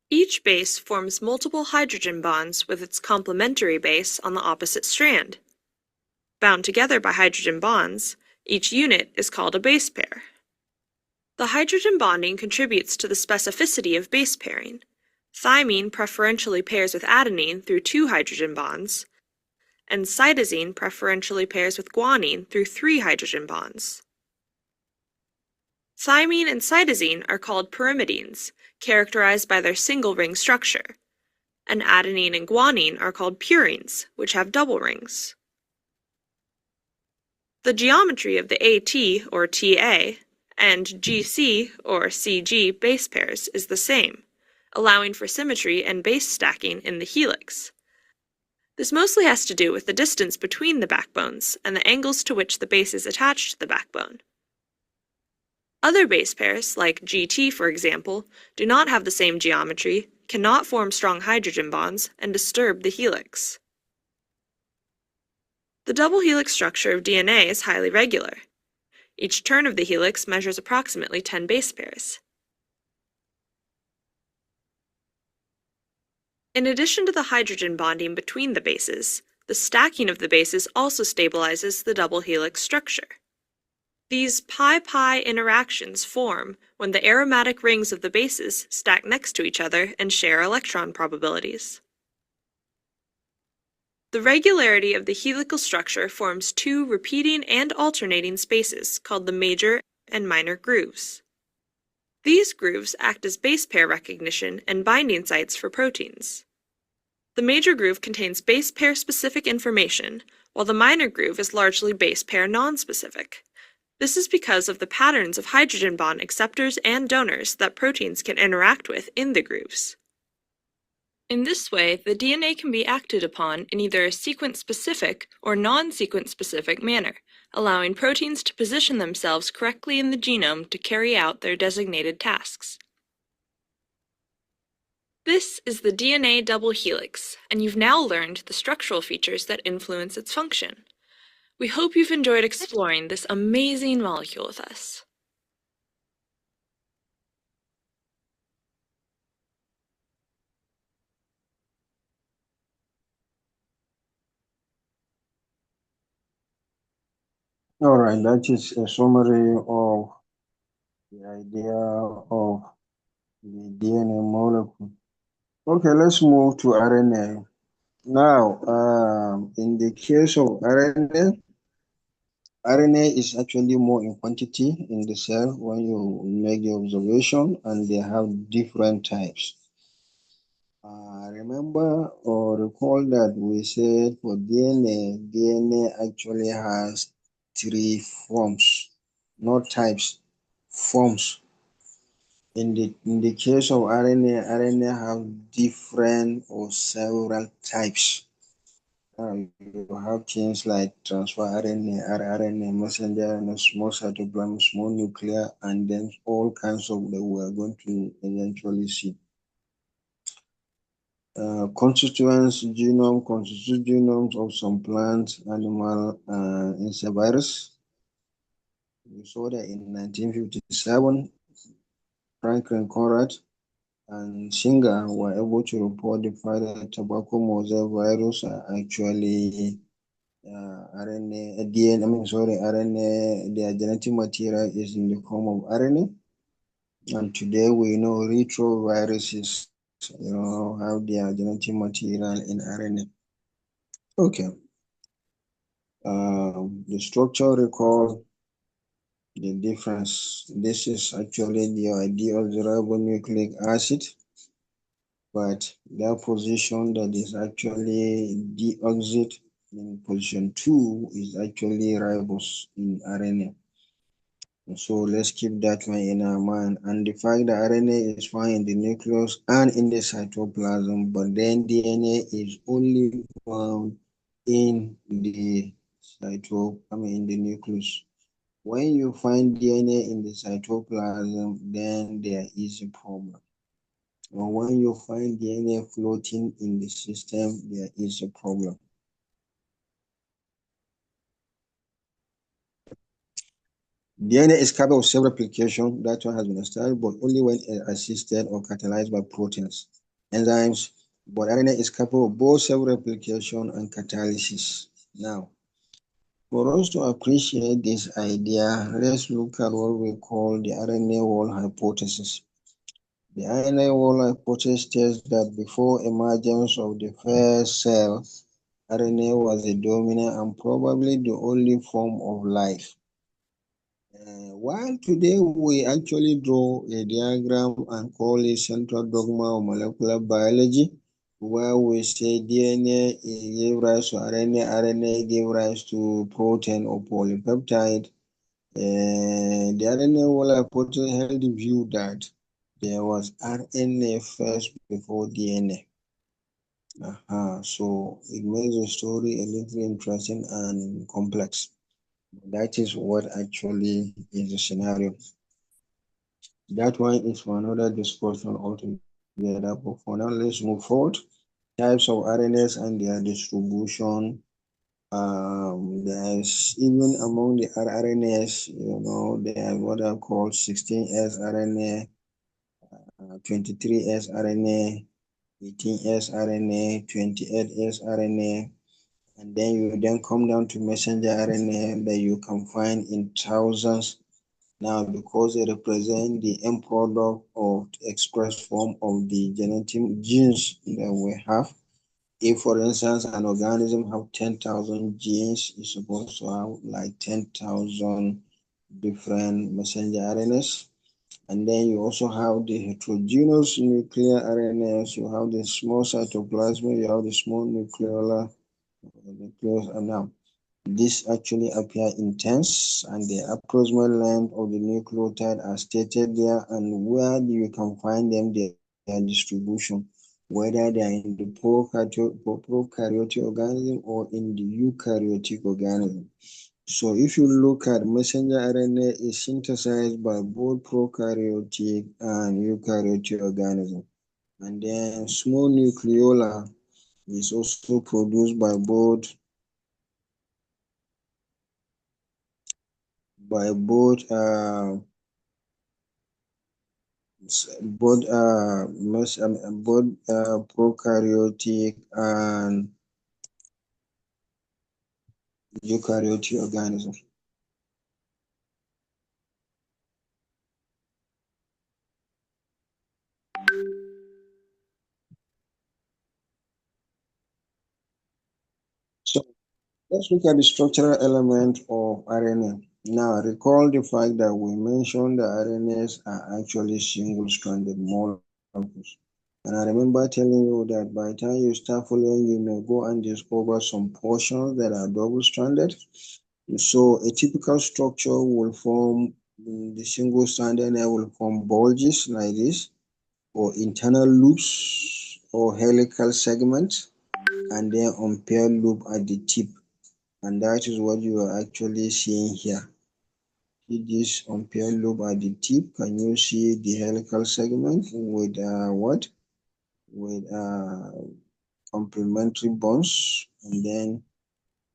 Each base forms multiple hydrogen bonds with its complementary base on the opposite strand. Bound together by hydrogen bonds, each unit is called a base pair. The hydrogen bonding contributes to the specificity of base pairing. Thymine preferentially pairs with adenine through 2 hydrogen bonds, and cytosine preferentially pairs with guanine through 3 hydrogen bonds. Thymine and cytosine are called pyrimidines, characterized by their single ring structure, and adenine and guanine are called purines, which have double rings. The geometry of the AT, or TA, and GC, or CG, base pairs is the same, allowing for symmetry and base stacking in the helix. This mostly has to do with the distance between the backbones and the angles to which the base is attached to the backbone. Other base pairs, like GT for example, do not have the same geometry, cannot form strong hydrogen bonds, and disturb the helix. The double helix structure of DNA is highly regular. Each turn of the helix measures approximately 10 base pairs. In addition to the hydrogen bonding between the bases, the stacking of the bases also stabilizes the double helix structure. These pi-pi interactions form when the aromatic rings of the bases stack next to each other and share electron probabilities. The regularity of the helical structure forms two repeating and alternating spaces called the major and minor grooves. These grooves act as base pair recognition and binding sites for proteins. The major groove contains base pair specific information, while the minor groove is largely base pair nonspecific. This is because of the patterns of hydrogen bond acceptors and donors that proteins can interact with in the grooves. In this way, the DNA can be acted upon in either a sequence-specific or non-sequence-specific manner, allowing proteins to position themselves correctly in the genome to carry out their designated tasks. This is the DNA double helix, and you've now learned the structural features that influence its function. We hope you've enjoyed exploring this amazing molecule with us. All right, that is a summary of the idea of the DNA molecule. Okay, let's move to RNA. Now, in the case of RNA is actually more in quantity in the cell when you make the observation, and they have different types. Remember or recall that we said for DNA actually has three forms, not types, forms. In the case of RNA have different or several types. You have things like transfer RNA, rRNA, messenger RNA, small cytoplasm, small nuclear, and then all kinds of that we are going to eventually see. Constituent genomes of some plants, animal, insect virus. We saw that in 1957, Franklin Conrad and Singer were able to report the fact that tobacco mosaic virus are actually RNA, RNA, their genetic material is in the form of RNA. And today we know retroviruses, have their genetic material in RNA. Okay. The structure recall the difference. This is actually the ideal ribonucleic acid, but their position that is actually deoxyribonucleic in position 2 is actually ribose in RNA. So let's keep that one in our mind. And the fact that RNA is found in the nucleus and in the cytoplasm, but then DNA is only found in the in the nucleus. When you find DNA in the cytoplasm, then there is a problem. Or when you find DNA floating in the system, there is a problem. DNA is capable of cell replication, that one has been established, but only when assisted or catalyzed by proteins, enzymes. But RNA is capable of both cell replication and catalysis. Now, for us to appreciate this idea, let's look at what we call the RNA wall hypothesis. The RNA wall hypothesis states that before emergence of the first cell, RNA was the dominant and probably the only form of life. While today we actually draw a diagram and call it central dogma of molecular biology, where we say DNA gave rise to RNA, RNA gave rise to protein or polypeptide. The RNA wall hypothesis held the view that there was RNA first before DNA. So it makes the story a little interesting and complex. That is what actually is the scenario. That one is for another discussion altogether. But for now, let's move forward. Types of RNAs and their distribution There's even among the RNAs, there are what are called 16S RNA, 23S RNA, 18S RNA, 28S RNA, and then you then come down to messenger RNA that you can find in thousands now, because they represent the end product of the express form of the genetic genes that we have. If, for instance, an organism have 10,000 genes, it's supposed to have like 10,000 different messenger RNAs. And then you also have the heterogeneous nuclear RNAs, you have the small cytoplasmic, you have the small nucleolar nucleus. And now, this actually appear in tens, and the approximate length of the nucleotide are stated there, and where you can find them, their distribution, whether they are in the prokaryotic organism or in the eukaryotic organism. So if you look at messenger RNA is synthesized by both prokaryotic and eukaryotic organism. And then small nucleolar is also produced by both prokaryotic and eukaryotic organisms. So let's look at the structural element of RNA. Now, recall the fact that we mentioned that RNAs are actually single-stranded molecules. And I remember telling you that by the time you start following, you may go and discover some portions that are double-stranded. So a typical structure will form, the single-stranded will form bulges like this, or internal loops, or helical segments, and then unpaired loop at the tip. And that is what you are actually seeing here. See this unpaired loop at the tip. Can you see the helical segment with what? With complementary bonds, and then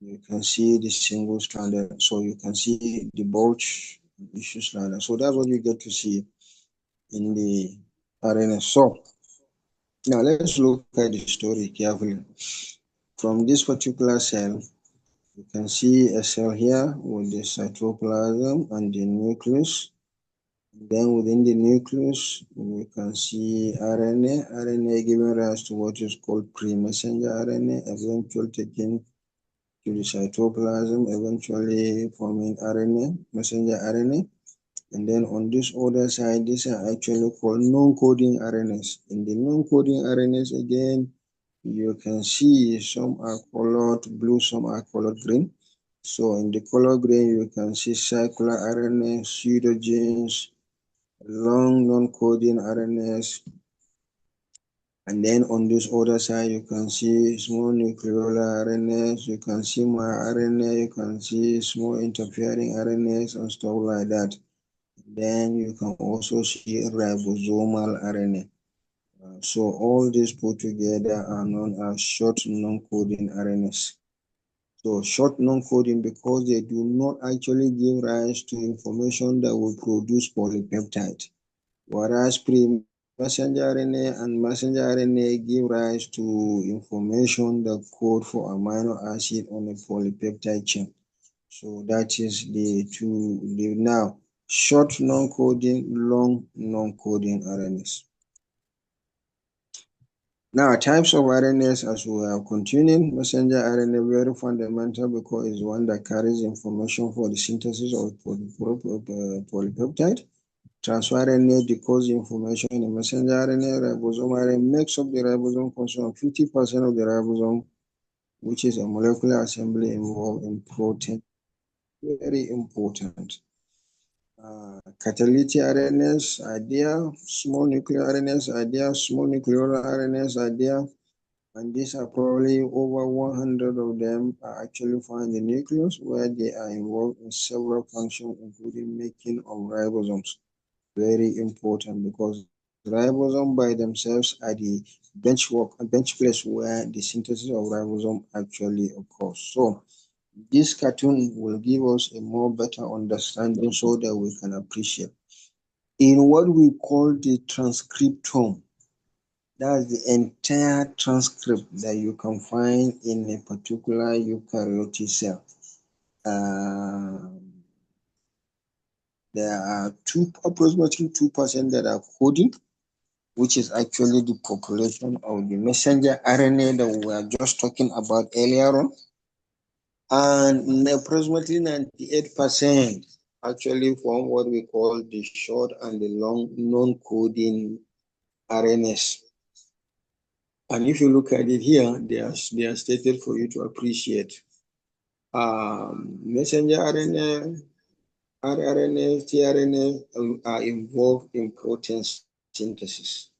you can see the single stranded. So you can see the bulge issues like that. So that's what you get to see in the RNA. So now let's look at the story carefully. From this particular cell, you can see a cell here with the cytoplasm and the nucleus. Then within the nucleus, we can see RNA. RNA giving rise to what is called pre-messenger RNA, eventually taken to the cytoplasm, eventually forming RNA, messenger RNA. And then on this other side, these are actually called non-coding RNAs. In the non-coding RNAs, again, you can see some are colored blue, some are colored green. So in the color green, you can see circular RNA, pseudogenes, long non-coding RNAs. And then on this other side, you can see small nucleolar RNAs, you can see mRNA, you can see small interfering RNAs and stuff like that. Then you can also see ribosomal RNA. So all these put together are known as short non-coding RNAs. So short non-coding because they do not actually give rise to information that will produce polypeptide. Whereas messenger RNA and messenger RNA give rise to information that code for amino acid on a polypeptide chain. So that is the two. Now, short non-coding, long non-coding RNAs. Now, types of RNAs, as we are continuing, messenger RNA very fundamental because it's one that carries information for the synthesis of polypeptide. Transfer RNA decodes information in messenger RNA. Ribosome RNA makes up the ribosome, consumes 50% of the ribosome, which is a molecular assembly involved in protein. Very important. Catalytic RNAs are there, small nuclear RNAs are there, small nucleolar RNAs are there, and these are probably over 100 of them are actually found in the nucleus, where they are involved in several functions, including making of ribosomes. Very important because ribosomes by themselves are the bench place where the synthesis of ribosome actually occurs. So This cartoon will give us a more better understanding so that we can appreciate. In what we call the transcriptome, that's the entire transcript that you can find in a particular eukaryotic cell. There are approximately 2% that are coding, which is actually the population of the messenger RNA that we were just talking about earlier on. And approximately 98% actually form what we call the short and the long non-coding RNAs. And if you look at it here, they are stated for you to appreciate. Messenger RNA, rRNA, tRNA are involved in protein synthesis.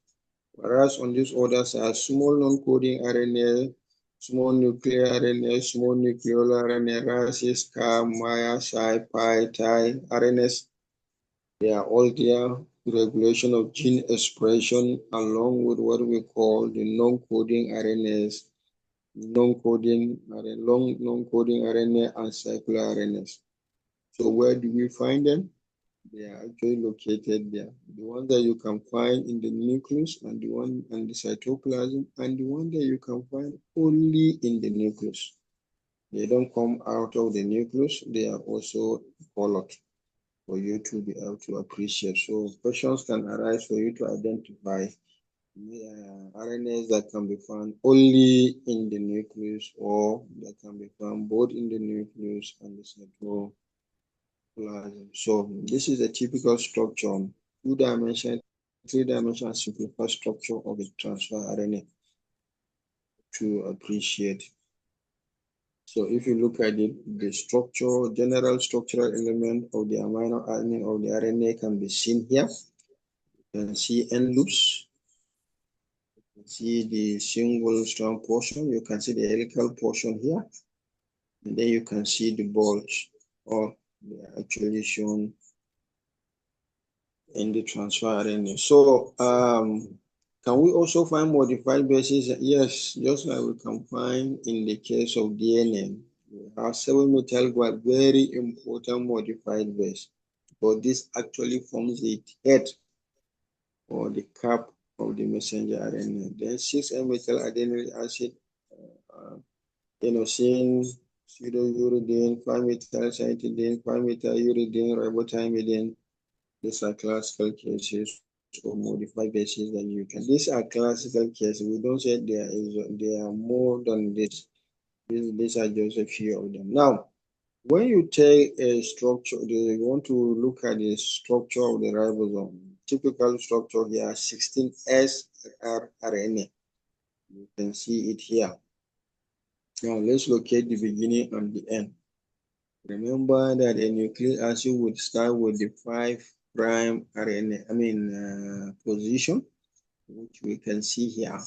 Whereas on this order side, small non-coding RNA, small nuclear RNA, small nucleolar RNA, RASes, CAR, MAIA, SCI, PI, TI, RNAs, they are all there. Regulation of gene expression along with what we call the non-coding RNAs, non-coding RNA and circular RNAs. So where do we find them? They are actually located there. The one that you can find in the nucleus and the one in the cytoplasm and the one that you can find only in the nucleus. They don't come out of the nucleus. They are also colored for you to be able to appreciate. So questions can arise for you to identify RNAs that can be found only in the nucleus or that can be found both in the nucleus and the cytoplasm. So this is a typical structure, 2-dimensional, 3-dimensional simplified structure of the transfer RNA to appreciate. So if you look at it, the structure, general structural element of the amino acid of the RNA can be seen here. You can see end loops. You can see the single strand portion. You can see the helical portion here. And then you can see the bulge, or they are actually shown in the transfer RNA. So can we also find modified bases? Yes, just like we can find in the case of DNA. We have 7-methyl guanine, very important modified base, but this actually forms the head or the cap of the messenger RNA. Then 6-methyl adenyl acid, inosine, pseudouridine, 5-methyl cytidine, 5-methyl uridine, ribothymidine. These are classical cases or modified bases that you can. These are classical cases. We don't say there are more than this. These are just a few of them. Now, when you take a structure, you want to look at the structure of the ribosome. Typical structure here, 16S rRNA. You can see it here. Now, let's locate the beginning and the end. Remember that a nucleic acid would start with the 5' RNA, position, which we can see here.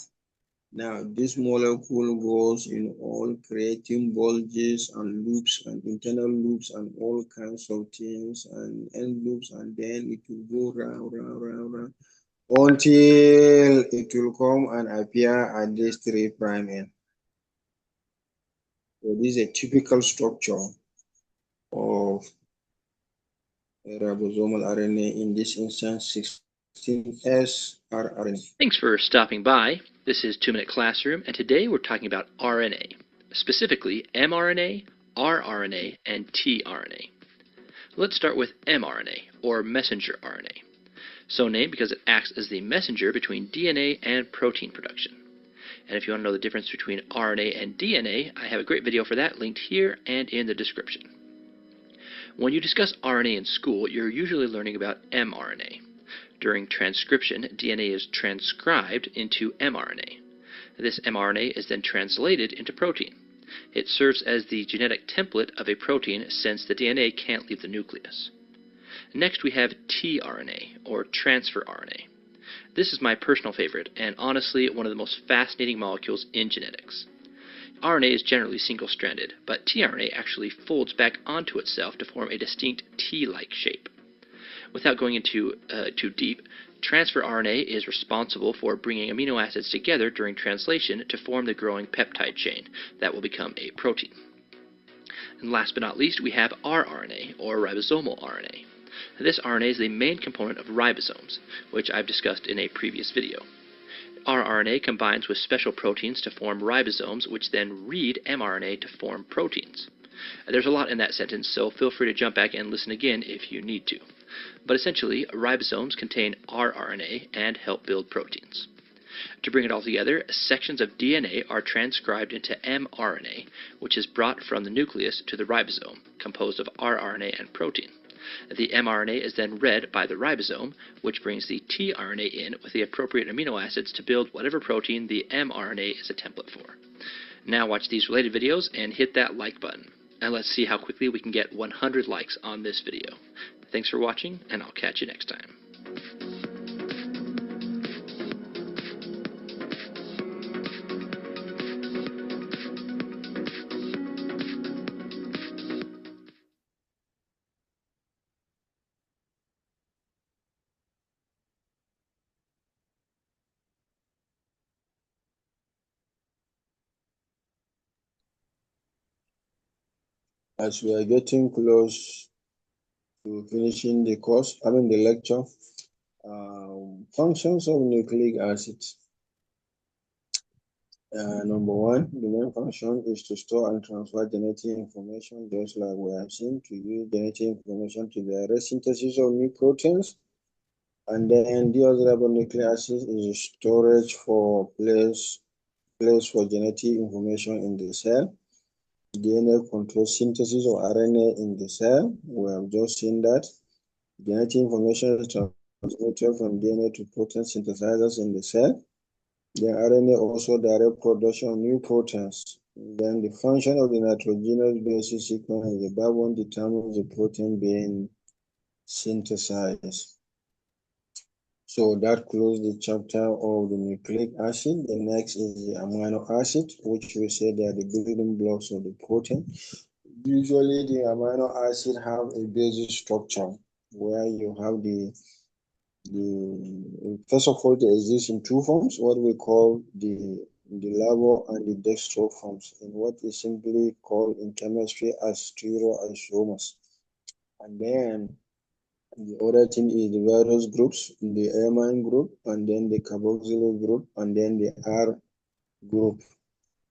Now, this molecule goes in all, creating bulges and loops and internal loops and all kinds of things and end loops, and then it will go round until it will come and appear at this 3' end. So this is a typical structure of ribosomal RNA, in this instance 16S rRNA. Thanks for stopping by. This is 2-Minute Classroom, and today we're talking about RNA, specifically mRNA, rRNA, and tRNA. Let's start with mRNA, or messenger RNA. So named because it acts as the messenger between DNA and protein production. And if you want to know the difference between RNA and DNA, I have a great video for that linked here and in the description. When you discuss RNA in school, you're usually learning about mRNA. During transcription, DNA is transcribed into mRNA. This mRNA is then translated into protein. It serves as the genetic template of a protein since the DNA can't leave the nucleus. Next we have tRNA, or transfer RNA. This is my personal favorite, and honestly one of the most fascinating molecules in genetics. RNA is generally single-stranded, but tRNA actually folds back onto itself to form a distinct T-like shape. Without going into too deep, transfer RNA is responsible for bringing amino acids together during translation to form the growing peptide chain that will become a protein. And last but not least, we have rRNA, or ribosomal RNA. This RNA is the main component of ribosomes, which I've discussed in a previous video. rRNA combines with special proteins to form ribosomes, which then read mRNA to form proteins. There's a lot in that sentence, so feel free to jump back and listen again if you need to. But essentially, ribosomes contain rRNA and help build proteins. To bring it all together, sections of DNA are transcribed into mRNA, which is brought from the nucleus to the ribosome, composed of rRNA and protein. The mRNA is then read by the ribosome, which brings the tRNA in with the appropriate amino acids to build whatever protein the mRNA is a template for. Now watch these related videos and hit that like button. And let's see how quickly we can get 100 likes on this video. Thanks for watching, and I'll catch you next time. As we are getting close to finishing the the lecture, functions of nucleic acids. Number one, the main function is to store and transfer genetic information, just like we have seen, to use genetic information to direct synthesis of new proteins. And then deoxyribonucleic acid is storage for place for genetic information in the cell. DNA controls synthesis of RNA in the cell. We have just seen that. Genetic information is transmitted from DNA to protein synthesizers in the cell. Then RNA also direct production of new proteins. Then the function of the nitrogenous basic sequence in the backbone determines the protein being synthesized. So that closes the chapter of the nucleic acid. The next is the amino acid, which we say they are the building blocks of the protein. Usually the amino acid have a basic structure where you have first of all, they exist in two forms, what we call the LAVO and the dextro forms, in what is simply called in chemistry as stereoisomers. And then the other thing is the various groups, the amine group, and then the carboxyl group, and then the R group.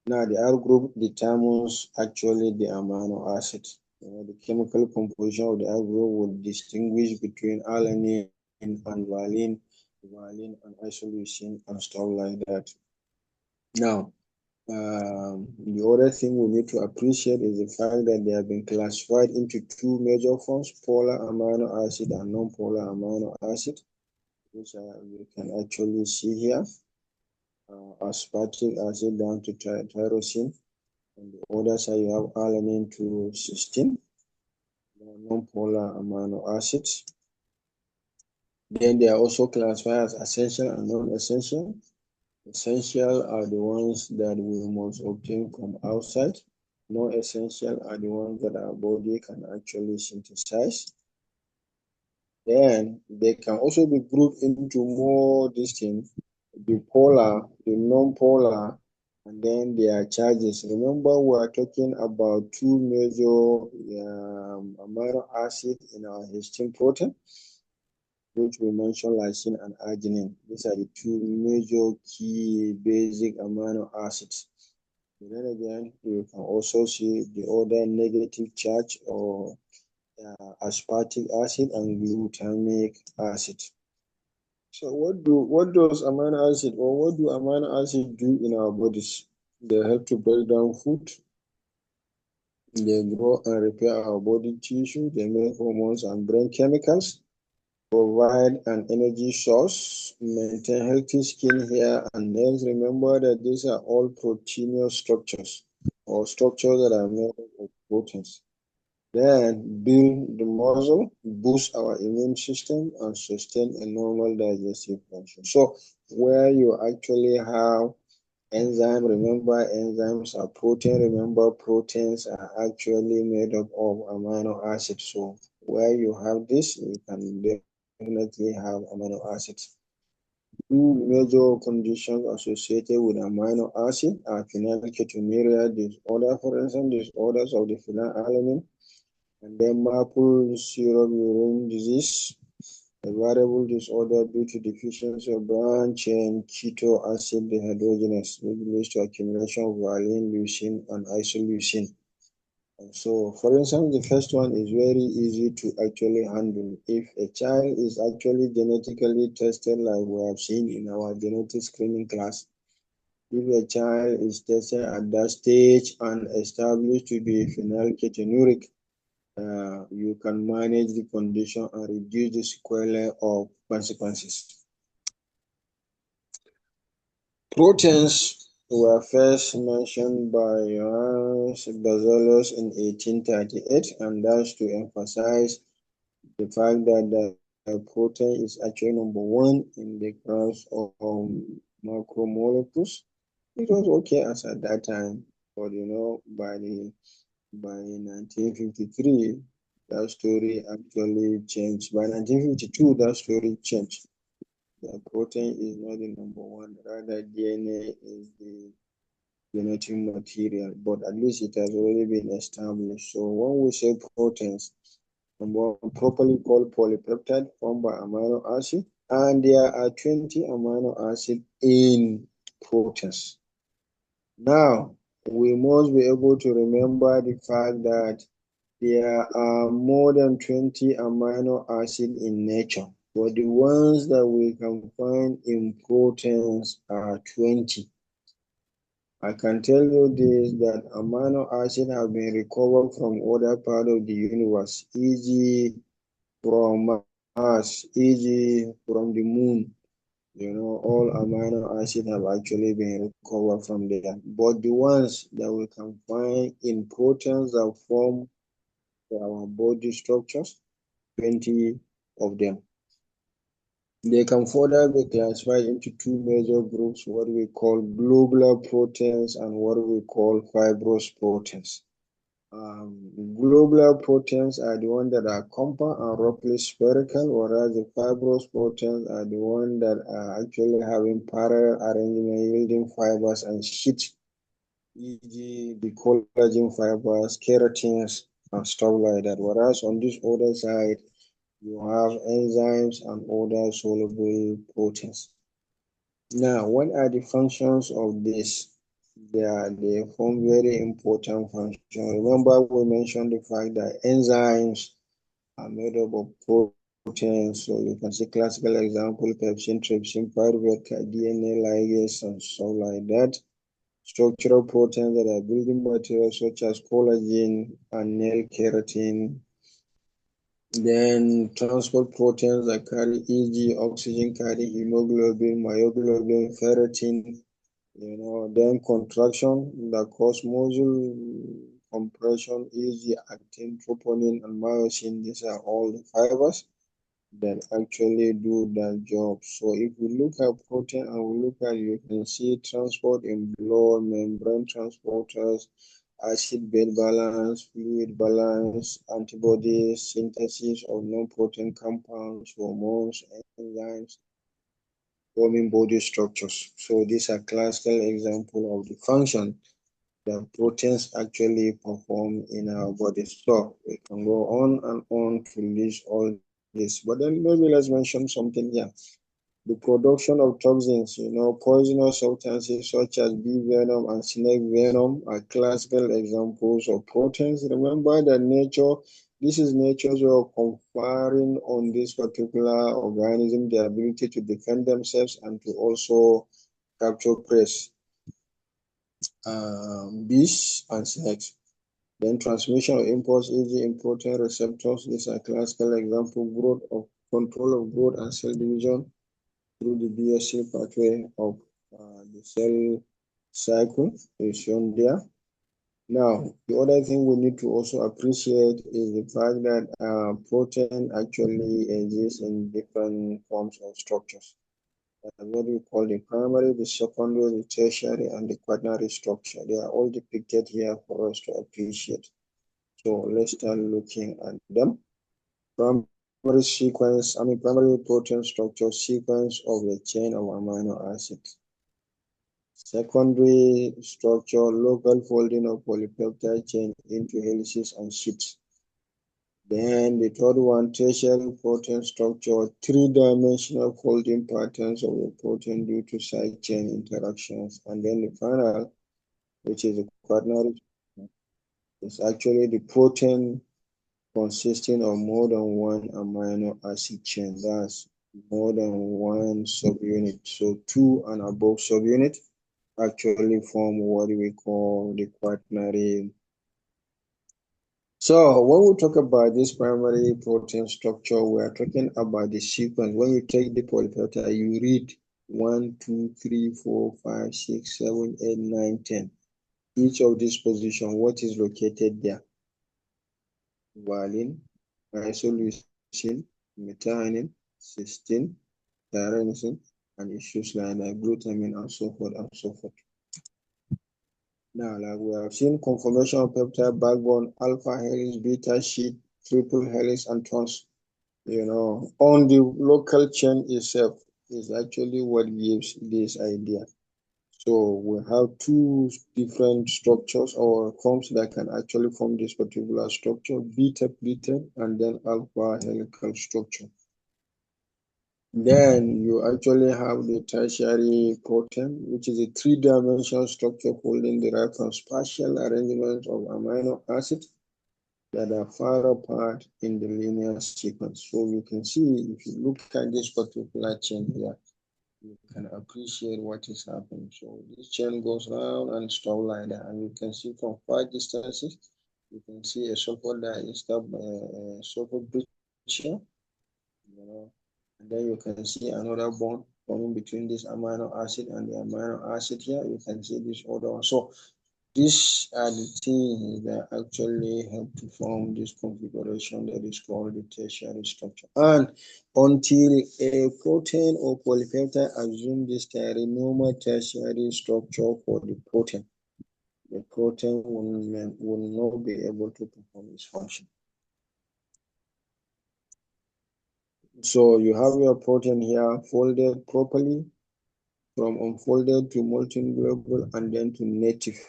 Now, the R group determines actually the amino acid. The chemical composition of the R group will distinguish between alanine and valine and isoleucine and stuff like that. Now, the other thing we need to appreciate is the fact that they have been classified into two major forms, polar amino acid and non-polar amino acid, which you can actually see here. Aspartic acid down to tyrosine. On the other side, you have alanine to cysteine, non-polar amino acids. Then they are also classified as essential and non-essential. Essential are the ones that we must obtain from outside. Non-essential are the ones that our body can actually synthesize. Then they can also be grouped into more distinct, the polar, the non-polar, and then their charges. Remember, we are talking about two major amino acids in our histone protein, which we mentioned, lysine and arginine. These are the two major key basic amino acids. And then again, you can also see the other negative charge or aspartic acid and glutamic acid. So what does amino acid, or what do amino acid do in our bodies? They help to break down food. They grow and repair our body tissue. They make hormones and brain chemicals. Provide an energy source, maintain healthy skin, hair, and nails. Remember that these are all proteinous structures, or structures that are made of proteins. Then build the muscle, boost our immune system, and sustain a normal digestive function. So where you actually have enzyme, remember enzymes are protein. Remember proteins are actually made up of amino acids. So where you have this, you can definitely have amino acids. Two major conditions associated with amino acid are phenylketonuria disorder, for instance, disorders of the phenylalanine, and then maple syrup urine disease, a variable disorder due to deficiency of branch chain keto acid dehydrogenase, which leads to accumulation of valine, leucine, and isoleucine. So, for instance, the first one is very easy to actually handle. If a child is actually genetically tested, like we have seen in our genetic screening class, if a child is tested at that stage and established to be phenylketonuric, you can manage the condition and reduce the sequelae of consequences. Proteins were first mentioned by Johannes Berzelius in 1838, and that's to emphasize the fact that the protein is actually number one in the class of macromolecules. It was okay as at that time, but by 1953, that story actually changed. By 1952, that story changed. The protein is not the number one, rather DNA is the genetic material, but at least it has already been established. So when we say proteins, number one, properly called polypeptide formed by amino acid, and there are 20 amino acids in proteins. Now, we must be able to remember the fact that there are more than 20 amino acids in nature, but the ones that we can find in proteins are 20. I can tell you this, that amino acids have been recovered from other parts of the universe, e.g. from Mars, e.g. from the moon. All amino acids have actually been recovered from there. But the ones that we can find in proteins that form our body structures, 20 of them. They can further be classified into two major groups, what we call globular proteins and what we call fibrous proteins. Globular proteins are the ones that are compact and roughly spherical, whereas the fibrous proteins are the ones that are actually having parallel arrangement yielding fibers and sheets, e.g. the collagen fibers, keratins, and stuff like that. Whereas on this other side, you have enzymes and other soluble proteins. Now, what are the functions of this? They form very important functions. Remember, we mentioned the fact that enzymes are made up of proteins. So you can see classical example, pepsin, trypsin, pyruvate, DNA ligase, and stuff like that. Structural proteins that are building materials such as collagen and nail keratin. Then transport proteins that carry, e.g. oxygen carry hemoglobin, myoglobin, ferritin. Then contraction that cause muscle compression, e.g. actin, troponin, and myosin. These are all the fibers that actually do that job. So if we look at protein and we look at, you can see transport in blood, membrane transporters, acid-base balance, fluid balance, antibodies, synthesis of non-protein compounds, hormones, enzymes, forming body structures. So these are classical examples of the function that proteins actually perform in our body. So we can go on and on to list all this, but then maybe let's mention something here. The production of toxins, poisonous substances such as bee venom and snake venom are classical examples of proteins. Remember that this is nature's way of conferring on this particular organism the ability to defend themselves and to also capture prey, bees and snakes. Then transmission of impulse, e.g. important receptors. These are classical example control of growth and cell division through the BSC pathway of the cell cycle is shown there. Now, the other thing we need to also appreciate is the fact that protein actually exists in different forms of structures. What we call the primary, the secondary, the tertiary, and the quaternary structure. They are all depicted here for us to appreciate. So let's start looking at them. primary protein structure sequence of the chain of amino acids. Secondary structure, local folding of polypeptide chain into helices and sheets. Then the third one, tertiary protein structure, three-dimensional folding patterns of the protein due to side chain interactions. And then the final, which is the quaternary, is actually the protein consisting of more than one amino acid chain. That's more than one subunit. So 2 and above subunit actually form what we call the quaternary. So when we talk about this primary protein structure, we are talking about the sequence. When you take the polypeptide, you read 1, 2, 3, 4, 5, 6, 7, 8, 9, 10. Each of these positions, what is located there? Valine, isoleucine, methionine, cysteine, tyrosine, and issues like glutamine, and so forth and so forth. Now, like we have seen, conformation of peptide backbone, alpha helix, beta sheet, triple helix, and trans. On the local chain itself is actually what gives this idea. So we have two different structures or forms that can actually form this particular structure, beta pleated and then alpha helical structure. Then you actually have the tertiary protein, which is a three-dimensional structure holding derived from spatial arrangement of amino acids that are far apart in the linear sequence. So you can see, if you look at this particular chain here, you can appreciate what is happening. So this chain goes round and stuff like that, and you can see from far distances, you can see a sulfur diester, sulfur bridge here, and then you can see another bond forming between this amino acid and the amino acid here. You can see this other one. So these are the things that actually help to form this configuration that is called the tertiary structure. And until a protein or polypeptide assume this normal tertiary structure for the protein will not be able to perform its function. So you have your protein here folded properly from unfolded to multi-global and then to native.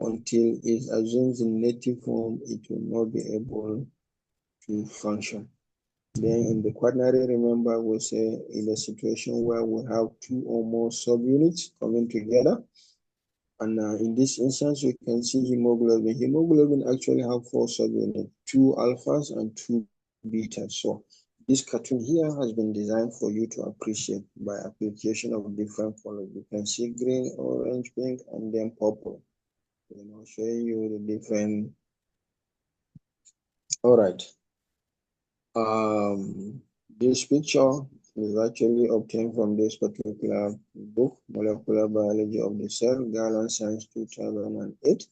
Until it assumes in native form, it will not be able to function. Then in the quaternary, remember, we say in a situation where we have two or more subunits coming together. And in this instance, you can see hemoglobin. Hemoglobin actually have 4 subunits, 2 alphas and 2 betas. So this cartoon here has been designed for you to appreciate by application of different colors. You can see green, orange, pink, and then purple. Showing you the different. All right. This picture is actually obtained from this particular book, Molecular Biology of the Cell, Garland Science 2008,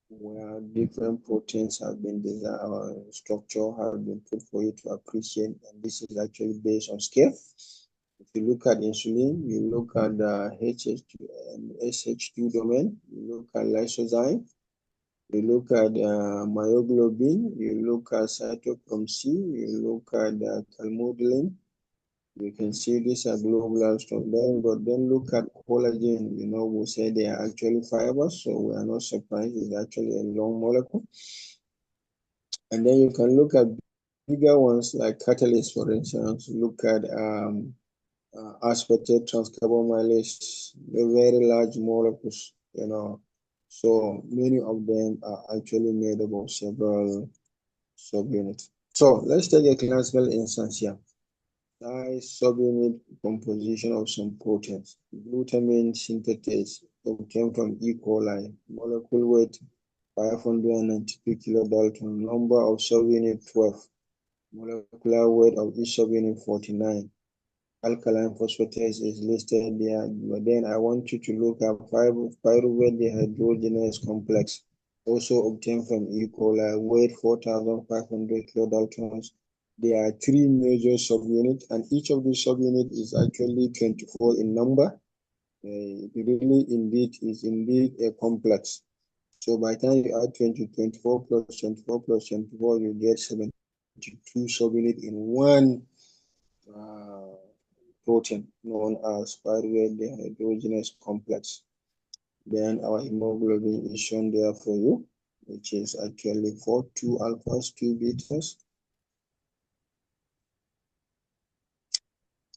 where different proteins have been designed, or structure have been put for you to appreciate, and this is actually based on scale. If you look at insulin, you look at the HH2 and SH2 domain, you look at lysozyme, you look at myoglobin, you look at cytochrome C, you look at calmodulin. You can see these are globular structure. But then look at collagen. We say they are actually fibers, so we are not surprised. It's actually a long molecule. And then you can look at bigger ones like catalysts, for instance. Look at aspartate transcarbamylase, very large molecules, So many of them are actually made up of several subunits. So let's take a classical instance here. Nice subunit composition of some proteins. Glutamine synthetase obtained from E. coli. Molecule weight 592 kilodalton. Number of subunit 12. Molecular weight of each subunit 49. Alkaline phosphatase is listed there, but then I want you to look at pyruvate dehydrogenase complex, also obtained from E. coli, weight 4,500 kilodaltons. There are 3 major subunits, and each of these subunits is actually 24 in number. It really is indeed a complex. So by the time you add 24 plus 24 plus 24, you get 70. two subunit in one protein known as pyruvate dehydrogenase complex. Then our hemoglobin is shown there for you, which is actually 2 alphas, 2 betas.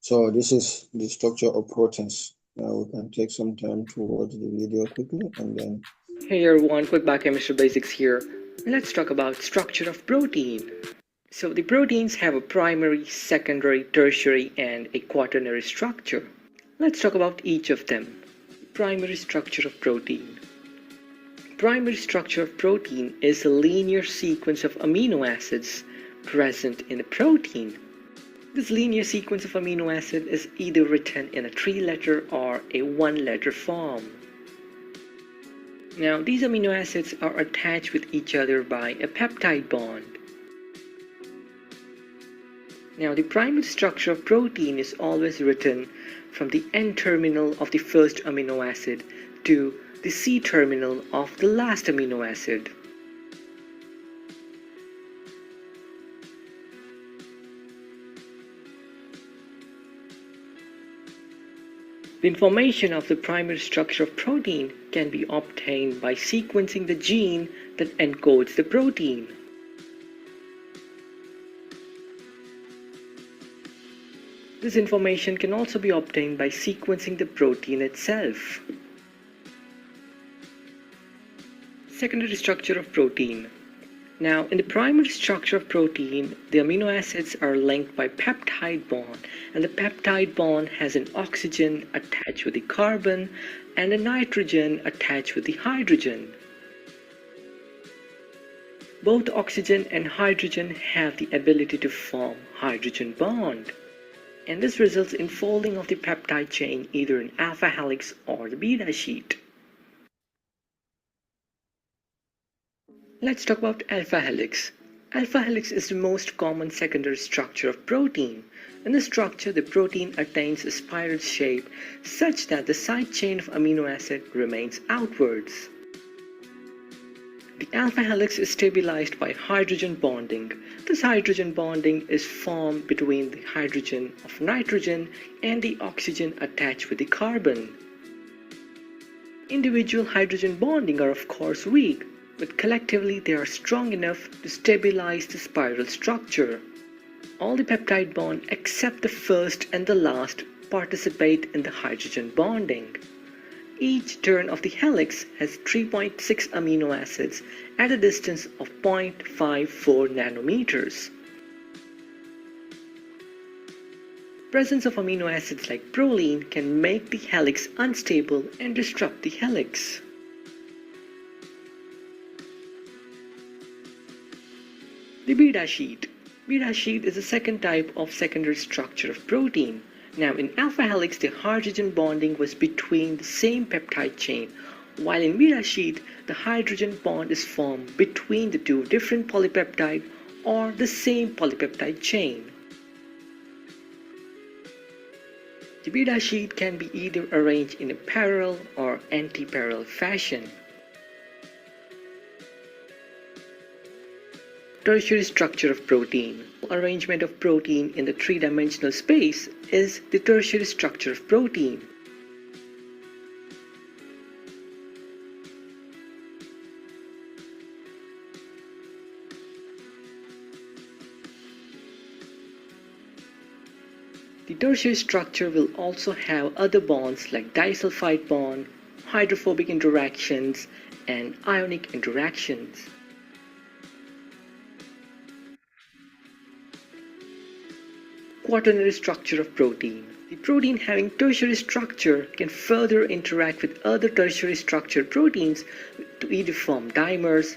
So this is the structure of proteins. Now we can take some time to watch the video quickly and then. Hey everyone, quick biochemistry basics here. Let's talk about structure of protein. So the proteins have a primary, secondary, tertiary, and a quaternary structure. Let's talk about each of them. Primary structure of protein. Primary structure of protein is a linear sequence of amino acids present in the protein. This linear sequence of amino acid is either written in a 3-letter or a 1-letter form. Now, these amino acids are attached with each other by a peptide bond. Now, the primary structure of protein is always written from the N-terminal of the first amino acid to the C-terminal of the last amino acid. The information of the primary structure of protein can be obtained by sequencing the gene that encodes the protein. This information can also be obtained by sequencing the protein itself. Secondary structure of protein. Now, in the primary structure of protein, the amino acids are linked by peptide bond, and the peptide bond has an oxygen attached with the carbon and a nitrogen attached with the hydrogen. Both oxygen and hydrogen have the ability to form hydrogen bond, and this results in folding of the peptide chain either in alpha helix or the beta sheet. Let's talk about alpha helix. Alpha helix is the most common secondary structure of protein. In this structure, the protein attains a spiral shape such that the side chain of amino acid remains outwards. The alpha helix is stabilized by hydrogen bonding. This hydrogen bonding is formed between the hydrogen of nitrogen and the oxygen attached with the carbon. Individual hydrogen bonding are of course weak, but collectively they are strong enough to stabilize the spiral structure. All the peptide bonds except the first and the last participate in the hydrogen bonding. Each turn of the helix has 3.6 amino acids at a distance of 0.54 nanometers. Presence of amino acids like proline can make the helix unstable and disrupt the helix. The beta sheet. Beta sheet is the second type of secondary structure of protein. Now, in alpha helix, the hydrogen bonding was between the same peptide chain, while in beta sheet, the hydrogen bond is formed between the two different polypeptide or the same polypeptide chain. The beta sheet can be either arranged in a parallel or anti-parallel fashion. Tertiary structure of protein. Arrangement of protein in the three-dimensional space is the tertiary structure of protein. The tertiary structure will also have other bonds like disulfide bond, hydrophobic interactions, and ionic interactions. Quaternary structure of protein. The protein having tertiary structure can further interact with other tertiary structured proteins to either form dimers,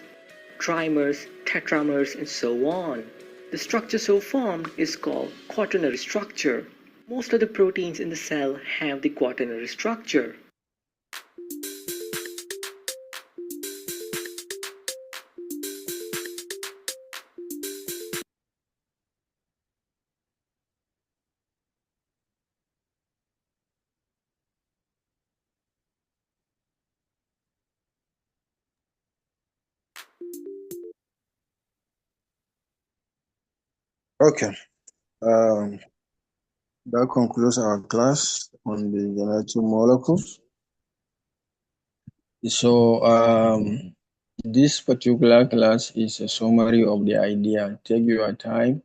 trimers, tetramers, and so on. The structure so formed is called quaternary structure. Most of the proteins in the cell have the quaternary structure. Okay. Um, that concludes our class on the genetic molecules. So this particular class is a summary of the idea. Take your time.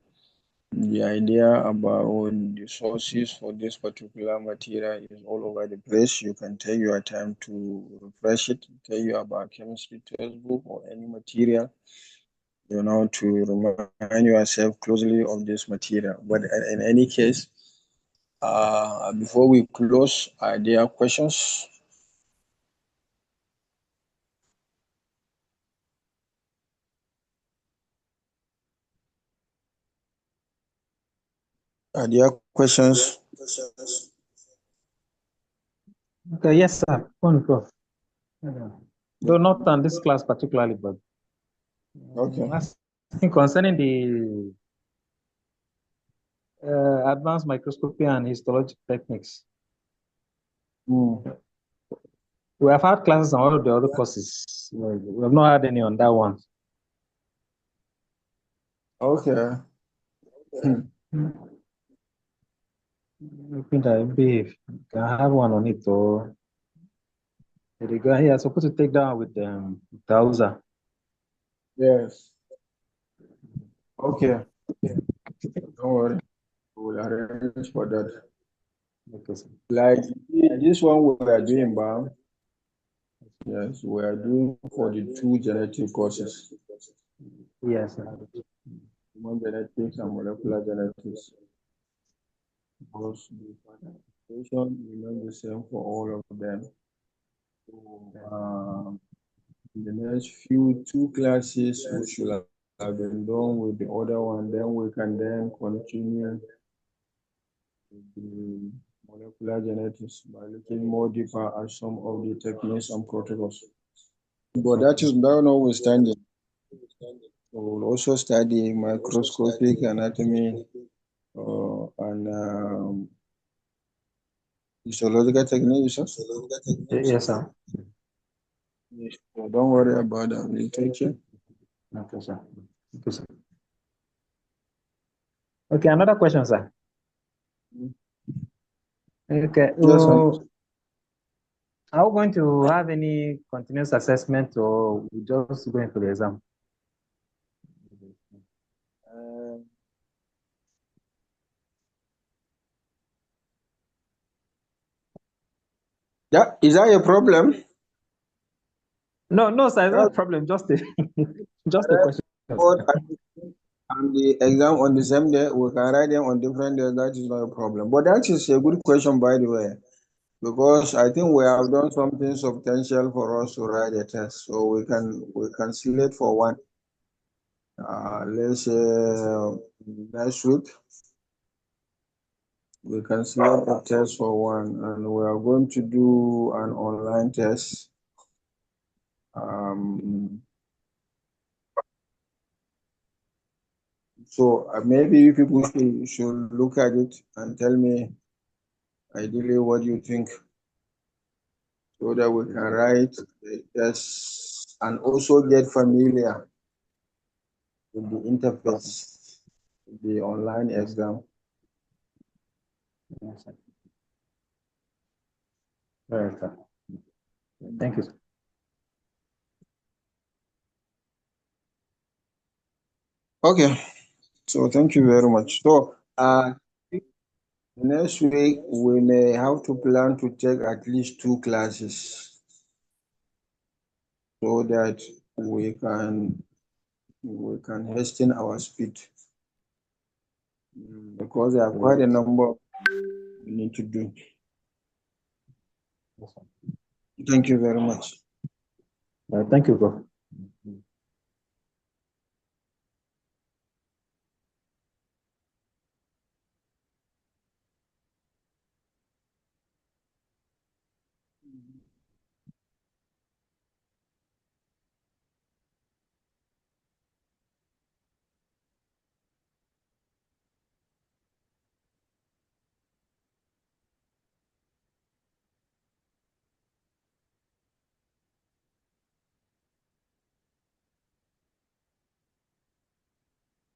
The idea about the sources for this particular material is all over the place. You can take your time to refresh it, tell you about chemistry textbook or any material, to remind yourself closely of this material. But in any case, before we close, are there questions? Are there questions? Okay, yes, sir. Go. Though not on this class particularly, but Okay. concerning the advanced microscopy and histologic techniques. We have had classes on all of the other courses. We have not had any on that one. Okay. I think I believe can have one on it, or the guy here supposed to take down with Tauza. Yes. Okay. Don't worry. We'll arrange for that. Okay, sir. Like this one we are doing, Bam. Yes, we are doing for the two genetic courses, Yes, sir. human genetics and molecular genetics. Because the qualification remains the same for all of them. So, in the next two classes, we should have been done with the other one. Then we can then continue with the molecular genetics by looking more deeper at some of the techniques and protocols. But that is now notwithstanding. We will also study microscopic anatomy and histological techniques. Yes, sir. So don't worry about that. We'll take care. Okay, sir. Okay, sir. Okay, another question, sir. Okay. Yes, sir. Are we going to have any continuous assessment, or we just going for the exam? Yeah, is that a problem? No, sir, it's not a problem. Just a just a question. And the exam on the same day, we can write them on different days. That is not a problem. But that is a good question, by the way, because I think we have done something substantial for us to write a test. So we can select for one. Let's say next week we can select a test for one, and we are going to do an online test. So maybe you people should look at it and tell me ideally what you think, so that we can write the test and also get familiar with the interface, the online exam. Yes, sir. Right, sir. Thank you, sir. Okay, so thank you very much. So next week we may have to plan to take at least 2 classes so that we can hasten our speed, because there are quite a number we need to do. Thank you very much. Thank you, bro.